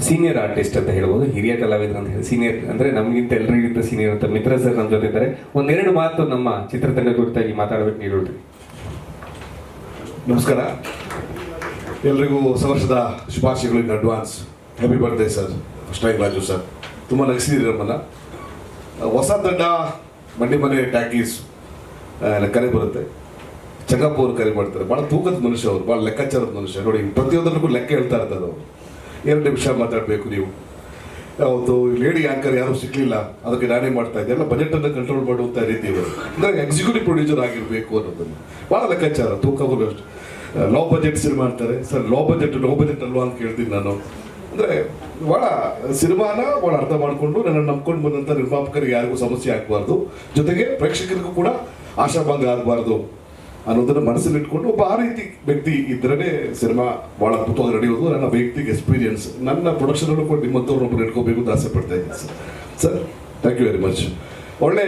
Senior artist ಅಂತ ಹೇಳ್ಬೋದು, ಹಿರಿಯ ಕಲಾವಿದರು ಅಂತ ಹೇಳಿ. ಸೀನಿಯರ್ ಅಂದ್ರೆ ನಮಗಿಂತ ಎಲ್ಲರಿಗಿಂತ ಸೀನಿಯರ್ ಅಂತ ಮಿತ್ರ ಸರ್ ನಮ್ಮ ಜೊತೆ ಇದ್ದಾರೆ. ಒಂದೆರಡು ಮಾತು ನಮ್ಮ ಚಿತ್ರತಂಡ ಕುರಿತಾಗಿ ಮಾತಾಡಬೇಕು ನೀಡುವುದು. ನಮಸ್ಕಾರ, ಎಲ್ರಿಗೂ ಹೊಸ ವರ್ಷದ ಶುಭಾಶಯಗಳು in advance. Happy birthday sir. First time Raju sir, ತುಂಬ ನಗಿಸಿದ್ದೀರಿ ನಮ್ಮನ್ನು. ಹೊಸ ತಂಡ ಮಂಡಿ ಮನೆ ಟ್ಯಾಕೀಸ್ ಕರೆ ಬರುತ್ತೆ. ಚಂಗಪ್ಪ ಅವರು ಕರೆ ಮಾಡ್ತಾರೆ. ಭಾಳ ತೂಕದ ಮನುಷ್ಯ ಅವರು, ಭಾಳ ಲೆಕ್ಕಾಚಾರದ ಮನುಷ್ಯ. ನೋಡಿ, ಪ್ರತಿಯೊಂದಕ್ಕೂ ಲೆಕ್ಕ ಹೇಳ್ತಾ ಇರ್ತಾರೆ ಅವರು. 2 ನಿಮಿಷ ಮಾತಾಡಬೇಕು ನೀವು. ಅವತ್ತು ಲೇಡಿ ಆ್ಯಂಕರ್ ಯಾರೂ ಸಿಕ್ಕಲಿಲ್ಲ, ಅದಕ್ಕೆ ನಾನೇ ಮಾಡ್ತಾ ಇದ್ದೆ. ಎಲ್ಲ ಬಜೆಟನ್ನು ಕಂಟ್ರೋಲ್ ಮಾಡುವಂಥ ರೀತಿ ಇವರು. ಅಂದರೆ ಎಕ್ಸಿಕ್ಯೂಟಿವ್ ಪ್ರೊಡ್ಯೂಸರ್ ಆಗಿರಬೇಕು ಅನ್ನೋದನ್ನು ಭಾಳ ಲೆಕ್ಕಾಚಾರ. ತೂಕವರು ಅಷ್ಟು ಲೋ ಬಜೆಟ್ ಸಿನಿಮಾ ಅಂತಾರೆ ಸರ್. ಲೋ ಬಜೆಟ್ ಅಲ್ವಾ ಅಂತ ಕೇಳ್ತೀನಿ ನಾನು. ಅಂದರೆ ಭಾಳ ಸಿನಿಮಾನ ಭಾಳ ಅರ್ಥ ಮಾಡಿಕೊಂಡು ನನ್ನನ್ನು ನಂಬ್ಕೊಂಡು ಬಂದಂಥ ನಿರ್ಮಾಪಕರಿಗೆ ಯಾರಿಗೂ ಸಮಸ್ಯೆ ಆಗಬಾರ್ದು, ಜೊತೆಗೆ ಪ್ರೇಕ್ಷಕರಿಗೂ ಕೂಡ ಆಶಾಭಂಗ ಆಗಬಾರ್ದು ಅನ್ನೋದನ್ನು ಮನಸ್ಸಲ್ಲಿಟ್ಕೊಂಡು ಒಬ್ಬ ಆ ರೀತಿ ವ್ಯಕ್ತಿ ಇದ್ರೇ ಸಿನಿಮಾ ಭಾಳ ಅದ್ಭುತವಾಗಿ ನಡೆಯೋದು. ನನ್ನ ವೈಯಕ್ತಿಕ ಎಕ್ಸ್ಪೀರಿಯನ್ಸ್. ನನ್ನ ಪ್ರೊಡಕ್ಷನಲ್ಲೂ ಕೂಡ ನಿಮ್ಮಂಥವ್ರನ್ನೊಬ್ಬರು ಇಟ್ಕೋಬೇಕು ಅಂತ ಆಸೆ ಪಡ್ತಾ ಇದ್ದೀನಿ sir. Thank you very much. ಒಳ್ಳೆ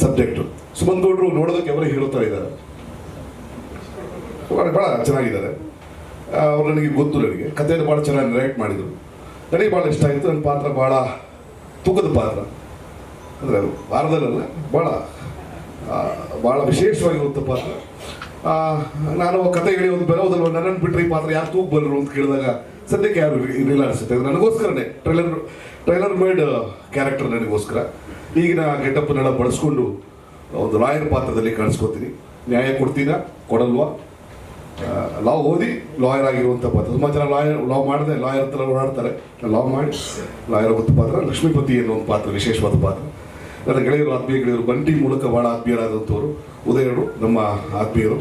ಸಬ್ಜೆಕ್ಟು. ಸುಮಂತ್ ಗೌಡರು ನೋಡೋದಕ್ಕೆ ಅವರೇ ಹೀರೋ ಥರ ಇದ್ದಾರೆ. ಭಾಳ ಚೆನ್ನಾಗಿದ್ದಾರೆ ಅವ್ರು. ನನಗೆ ಗೊತ್ತು, ನನಗೆ ಕಥೆಯನ್ನು ಭಾಳ ಚೆನ್ನಾಗಿ ನರೇಟ್ ಮಾಡಿದರು. ನನಗೆ ಭಾಳ ಇಷ್ಟ ಆಯಿತು. ನನ್ನ ಪಾತ್ರ ಭಾಳ ತೂಕದ ಪಾತ್ರ. ಅಂದರೆ ವಾರದಲ್ಲ, ಭಾಳ ವಿಶೇಷವಾಗಿರುವಂಥ ಪಾತ್ರ. ನಾನು ಕತೆ ಹೇಳೋದು ಬರೋದಲ್ವ, ನನ್ನನ್ನು ಬಿಟ್ಟರೆ ಈ ಪಾತ್ರ ಯಾರು ತೂಕ ಬರರು ಅಂತ ಕೇಳಿದಾಗ ಸದ್ಯಕ್ಕೆ ಯಾರು ಇರಲಿಲ್ಲ ಅನಿಸುತ್ತೆ. ನನಗೋಸ್ಕರನೇ ಟ್ರೈಲರ್ ಮೇಡ್ ಕ್ಯಾರೆಕ್ಟರ್ ನನಗೋಸ್ಕರ. ಈಗಿನ ಗೆಟಪ್ಪನ್ನೆಲ್ಲ ಬಳಸ್ಕೊಂಡು ಒಂದು ಲಾಯರ್ ಪಾತ್ರದಲ್ಲಿ ಕಾಣಿಸ್ಕೋತೀನಿ. ನ್ಯಾಯ ಕೊಡ್ತೀನ ಕೊಡಲ್ವಾ? ಲಾ ಓದಿ ಲಾಯರ್ ಆಗಿರುವಂಥ ಪಾತ್ರ. ತುಂಬ ಜನ ಲಾ ಮಾಡಿದೆ ಲಾಯರ್ ಹತ್ರ ಓಡಾಡ್ತಾರೆ. ಲಾ ಮಾಡಿ ಲಾಯರ್ ಆಗುವಂಥ ಪಾತ್ರ ಲಕ್ಷ್ಮೀಪತಿ ಅನ್ನೋ ಒಂದು ಪಾತ್ರ, ವಿಶೇಷವಾದ ಪಾತ್ರ. ನನ್ನ ಗೆಳೆಯರು, ಆತ್ಮೀಯ ಗೆಳೆಯರು, ಬಂಟಿ ಮೂಲಕ ಭಾಳ ಆತ್ಮೀಯರಾದಂಥವ್ರು. ಉದಯರು ನಮ್ಮ ಆತ್ಮೀಯರು.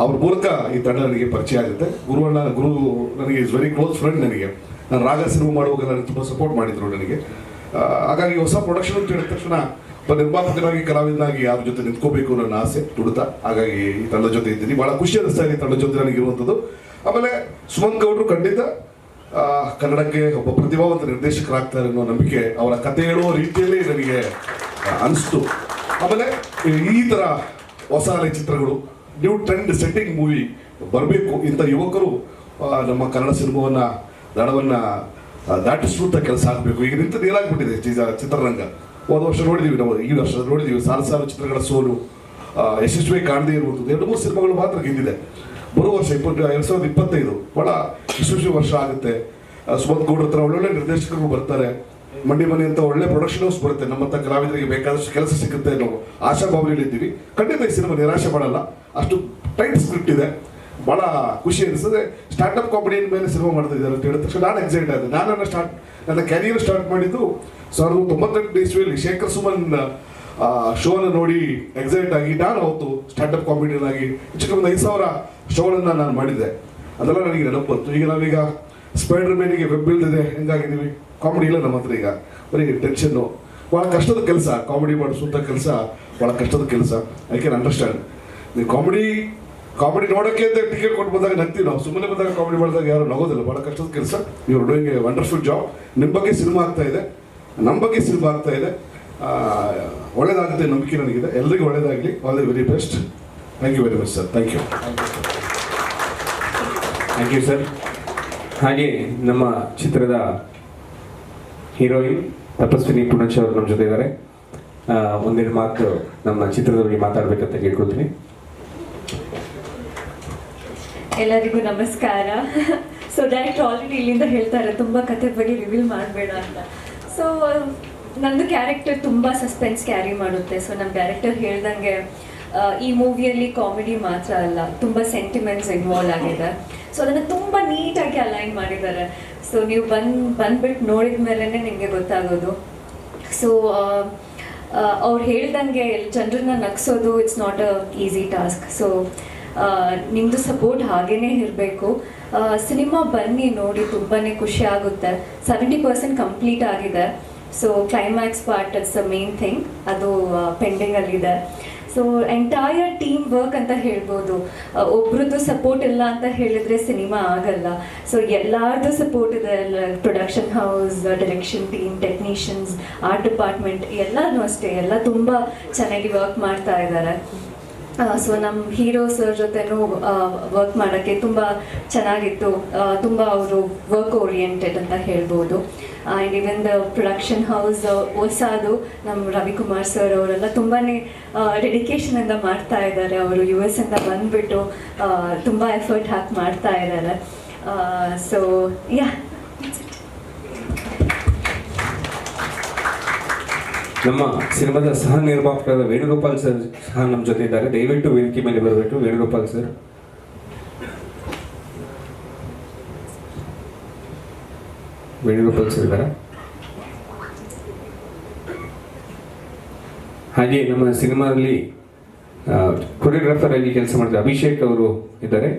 ಅವ್ರ ಮೂಲಕ ಈ ತಂಡ ನನಗೆ ಪರಿಚಯ ಆಗುತ್ತೆ. ಗುರು ನನಗೆ ಇಸ್ ವೆರಿ ಕ್ಲೋಸ್ ಫ್ರೆಂಡ್. ನನಗೆ ನಾನು ರಾಗ ಸಿನಿಮಾ ಮಾಡುವಾಗ ನನಗೆ ತುಂಬ ಸಪೋರ್ಟ್ ಮಾಡಿದರು ನನಗೆ. ಹಾಗಾಗಿ ಹೊಸ ಪ್ರೊಡಕ್ಷನ್ ಅಂತ ಹೇಳಿದ ತಕ್ಷಣ ಒಬ್ಬ ನಿರ್ಮಾಪಕನಾಗಿ, ಕಲಾವಿದನಾಗಿ ಯಾರ ಜೊತೆ ನಿಂತ್ಕೋಬೇಕು ನನ್ನ ಆಸೆ, ತುಡಿತ. ಹಾಗಾಗಿ ಈ ತಂಡದ ಜೊತೆ ಇದ್ದೀನಿ. ಭಾಳ ಖುಷಿ ಅನ್ನಿಸ್ತಾ ಇದೆ ಈ ತಂಡದ ಜೊತೆ ನನಗಿರುವಂಥದ್ದು. ಆಮೇಲೆ ಸುಮಂತ್ ಗೌಡರು ಖಂಡಿತ ಕನ್ನಡಕ್ಕೆ ಒಬ್ಬ ಪ್ರತಿಭಾವಂತ ನಿರ್ದೇಶಕರಾಗ್ತಾರೆ ಅನ್ನೋ ನಂಬಿಕೆ ಅವರ ಕತೆ ಹೇಳುವ ರೀತಿಯಲ್ಲೇ ನನಗೆ ಅನಿಸ್ತು. ಆಮೇಲೆ ಈ ಥರ ಹೊಸ ಚಿತ್ರಗಳು, ನ್ಯೂ ಟ್ರೆಂಡ್ ಸೆಟ್ಟಿಂಗ್ ಮೂವಿ ಬರಬೇಕು. ಇಂಥ ಯುವಕರು ನಮ್ಮ ಕನ್ನಡ ಸಿನಿಮಾವನ್ನು ದಡವನ್ನು ದಾಟಿಸುವಂಥ ಕೆಲಸ ಆಗಬೇಕು. ಈಗ ನಿಂತು ನೀರಾಗ್ಬಿಟ್ಟಿದೆ ಚಿತ್ರರಂಗ. ಹೋದ ವರ್ಷ ನೋಡಿದ್ದೀವಿ ನಾವು, ಈ ವರ್ಷ ನೋಡಿದ್ದೀವಿ. ಸಾಲು ಚಿತ್ರಗಳ ಸೋಲು, ಯಶಸ್ವಿ ಕಾಣದೇ ಇರುವಂಥದ್ದು. 2-3 ಸಿನಿಮಾಗಳು ಮಾತ್ರ ಗೆದ್ದಿದೆ. ಬರುವ ವರ್ಷ 2025 ಭಾಳ ಯಶಸ್ವಿ ವರ್ಷ ಆಗುತ್ತೆ. ಸುಮಂತ್ ಗೌಡ್ರ ಹತ್ರ ಒಳ್ಳೊಳ್ಳೆ ನಿರ್ದೇಶಕರು ಬರ್ತಾರೆ. ಮಂಡಿ ಮನೆ ಅಂತ ಒಳ್ಳೆ ಪ್ರೊಡಕ್ಷನ್ ಹೌಸ್ ಬರುತ್ತೆ. ನಮ್ಮಂಥ ಕಲಾವಿದರಿಗೆ ಬೇಕಾದಷ್ಟು ಕೆಲಸ ಸಿಗುತ್ತೆ ಅನ್ನೋ ಆಶಾಭಾವನೆಯಲ್ಲಿದ್ದೀವಿ. ಖಂಡಿತ ಈ ಸಿನಿಮಾ ನಿರಾಶೆ ಮಾಡಲ್ಲ. ಅಷ್ಟು ಟೈಟ್ ಸ್ಕ್ರಿಪ್ಟ್ ಇದೆ. ಭಾಳ ಖುಷಿ ಅನಿಸ್ತದೆ. ಸ್ಟಾರ್ಟಪ್ ಕಾಮಿಡಿಯ ಮೇಲೆ ಸಿನಿಮಾ ಮಾಡ್ತಾ ಇದ್ದಾರೆ ಅಂತ ಹೇಳಿದ ತಕ್ಷಣ ನಾನು ಎಕ್ಸೈಟ್ ಆಗಿದೆ. ನನ್ನ ಕ್ಯಾರಿಯರ್ ಸ್ಟಾರ್ಟ್ ಮಾಡಿದ್ದು 1998 ಇಸ್ವಿಯಲ್ಲಿ ಶೇಖರ್ ಸುಮನ್ ಶೋನ ನೋಡಿ ಎಕ್ಸೈಟ್ ಆಗಿ ನಾನು ಅವತ್ತು ಸ್ಟಾರ್ಟಪ್ ಕಾಮಿಡಿಯನ್ನಾಗಿ ಹೆಚ್ಚು ಒಂದು 5,000 ಶೋಗಳನ್ನು ನಾನು ಮಾಡಿದ್ದೆ. ಅದೆಲ್ಲ ನನಗೆ ನೆನಪು ಬಂತು. ಈಗ ನಾವೀಗ ಸ್ಪೈಡರ್ ಮ್ಯಾನಿಗೆ ವೆಬ್ ಬಿಲ್ದಿದೆ, ಹೆಂಗಾಗಿದ್ದೀವಿ. ಕಾಮಿಡಿ ಇಲ್ಲ ನಮ್ಮ ಹತ್ರ. ಈಗ ಬರೀ ಟೆನ್ಷನ್ನು. ಭಾಳ ಕಷ್ಟದ ಕೆಲಸ ಕಾಮಿಡಿ ಮಾಡಿಸುವಂಥ ಕೆಲಸ, ಭಾಳ ಕಷ್ಟದ ಕೆಲಸ. I can understand. ನೀವು ಕಾಮಿಡಿ ನೋಡೋಕ್ಕೆ ಅಂತ ಟಿಕೆಟ್ ಕೊಟ್ಟು ಬಂದಾಗ ನಗ್ತೀವಿ ನಾವು. ಸುಮ್ಮನೆ ಬಂದಾಗ ಕಾಮಿಡಿ ಮಾಡಿದಾಗ ಯಾರು ನಗೋದಿಲ್ಲ. ಭಾಳ ಕಷ್ಟದ ಕೆಲಸ. ಇವರು ಡೂಯಿಂಗ್ ಎ ವಂಡರ್ಫುಲ್ ಜಾಬ್. ನಿಮ್ಮ ಬಗ್ಗೆ ಸಿನಿಮಾ ಆಗ್ತಾ ಇದೆ, ನಮ್ಮ ಬಗ್ಗೆ ಸಿನಿಮಾ ಆಗ್ತಾ ಇದೆ. ಒಳ್ಳೇದಾಗುತ್ತೆ ನಂಬಿಕೆ ನನಗಿದೆ. ಎಲ್ರಿಗೂ ಒಳ್ಳೇದಾಗಲಿ. All the very best. Thank you very much sir. Thank you sir. ಹಾಗೆ ನಮ್ಮ ಚಿತ್ರದ ಹೀರೋಯಿನ್ ತಪಸ್ವಿನಿ ಪುಣಚ್ ಅವರು ನಮ್ಮ ಜೊತೆ ಇದ್ದಾರೆ. ಒಂದೆರಡು ಮಾತು ನಮ್ಮ ಚಿತ್ರದ ಬಗ್ಗೆ ಮಾತಾಡ್ಬೇಕಂತ ಕೇಳ್ಕೊಳ್ತೀನಿ. ಎಲ್ಲರಿಗೂ ನಮಸ್ಕಾರ. ಸೊ ಡೈರೆಕ್ಟರ್ ಆಲ್ರೆಡಿ ಇಲ್ಲಿಂದ ಹೇಳ್ತಾರೆ ತುಂಬ ಕತೆ ಬಗ್ಗೆ ರಿವೀಲ್ ಮಾಡಬೇಡ ಅಂತ. ಸೊ ನಂದು ಕ್ಯಾರೆಕ್ಟರ್ ತುಂಬ ಸಸ್ಪೆನ್ಸ್ ಕ್ಯಾರಿ ಮಾಡುತ್ತೆ. ಸೊ ನಮ್ಮ ಡೈರೆಕ್ಟರ್ ಹೇಳ್ದಂಗೆ ಈ ಮೂವಿಯಲ್ಲಿ ಕಾಮಿಡಿ ಮಾತ್ರ ಅಲ್ಲ, ತುಂಬ ಸೆಂಟಿಮೆಂಟ್ಸ್ ಇನ್ವಾಲ್ವ್ ಆಗಿದೆ. ಸೊ ಅದನ್ನು ತುಂಬ ನೀಟಾಗಿ ಅಲೈನ್ ಮಾಡಿದ್ದಾರೆ. ಸೊ ನೀವು ಬಂದ್ಬಿಟ್ಟು ನೋಡಿದ ಮೇಲೇ ನಿಮಗೆ ಗೊತ್ತಾಗೋದು. ಸೊ ಅವ್ರು ಹೇಳ್ದಂಗೆ ಜನರನ್ನ ನಗಿಸೋದು it's not a easy task. So ನಿಮ್ಮದು ಸಪೋರ್ಟ್ ಹಾಗೇ ಇರಬೇಕು. ಸಿನಿಮಾ ಬನ್ನಿ ನೋಡಿ, ತುಂಬಾ ಖುಷಿ ಆಗುತ್ತೆ. 70% ಕಂಪ್ಲೀಟ್ ಆಗಿದೆ. So climax part it's the main thing, ಅದು ಪೆಂಡಿಂಗಲ್ಲಿದೆ. ಸೊ ಎಂಟೈರ್ ಟೀಮ್ ವರ್ಕ್ ಅಂತ ಹೇಳ್ಬೋದು. ಒಬ್ರದ್ದು ಸಪೋರ್ಟ್ ಇಲ್ಲ ಅಂತ ಹೇಳಿದ್ರೆ ಸಿನಿಮಾ ಆಗಲ್ಲ. ಸೊ ಎಲ್ಲರದ್ದು ಸಪೋರ್ಟ್ ಇದೆ. Production house, direction team, technicians, art department ಎಲ್ಲನೂ ಅಷ್ಟೇ. ಎಲ್ಲ ತುಂಬ ಚೆನ್ನಾಗಿ ವರ್ಕ್ ಮಾಡ್ತಾ ಇದ್ದಾರೆ. ಸೊ ನಮ್ಮ ಹೀರೋ ಸರ್ ಜೊತೆನೂ ವರ್ಕ್ ಮಾಡೋಕ್ಕೆ ತುಂಬ ಚೆನ್ನಾಗಿತ್ತು. ತುಂಬ ಅವರು ವರ್ಕ್ ಓರಿಯೆಂಟೆಡ್ ಅಂತ ಹೇಳ್ಬೋದು. And even the production house ಹೊಸದು ನಮ್ಮ ರವಿಕುಮಾರ್ ಸರ್ ಅವರೆಲ್ಲ ತುಂಬಾ ಡೆಡಿಕೇಶನಿಂದ ಮಾಡ್ತಾ ಇದ್ದಾರೆ. ಅವರು US ಇಂದ ಬಂದುಬಿಟ್ಟು ತುಂಬ ಎಫರ್ಟ್ ಹಾಕಿ ಮಾಡ್ತಾ ಇದ್ದಾರೆ. ಸೊ ಯಾ, ನಮ್ಮ ಸಿನಿಮಾದ ಸಹ ನಿರ್ಮಾಪಕರಾದ ವೇಣುಗೋಪಾಲ್ ಸರ್ ಸಹ ನಮ್ಮ ಜೊತೆ ಇದ್ದಾರೆ. ದಯವಿಟ್ಟು ವೇದಿಕೆ ಮೇಲೆ ಬರಬೇಕು. ವೇಣುಗೋಪಾಲ್ ಸರ್, ವೇಣುಗೋಪಾಲ್ ಸರ್ ಇದ್ದಾರೆ. ಹಾಗೆ ನಮ್ಮ ಸಿನಿಮಾದಲ್ಲಿ ಕೊರಿಯೋಗ್ರಾಫರ್ ಆಗಿ ಕೆಲಸ ಮಾಡಿದ ಅಭಿಷೇಕ್ ಅವರು ಇದ್ದಾರೆ.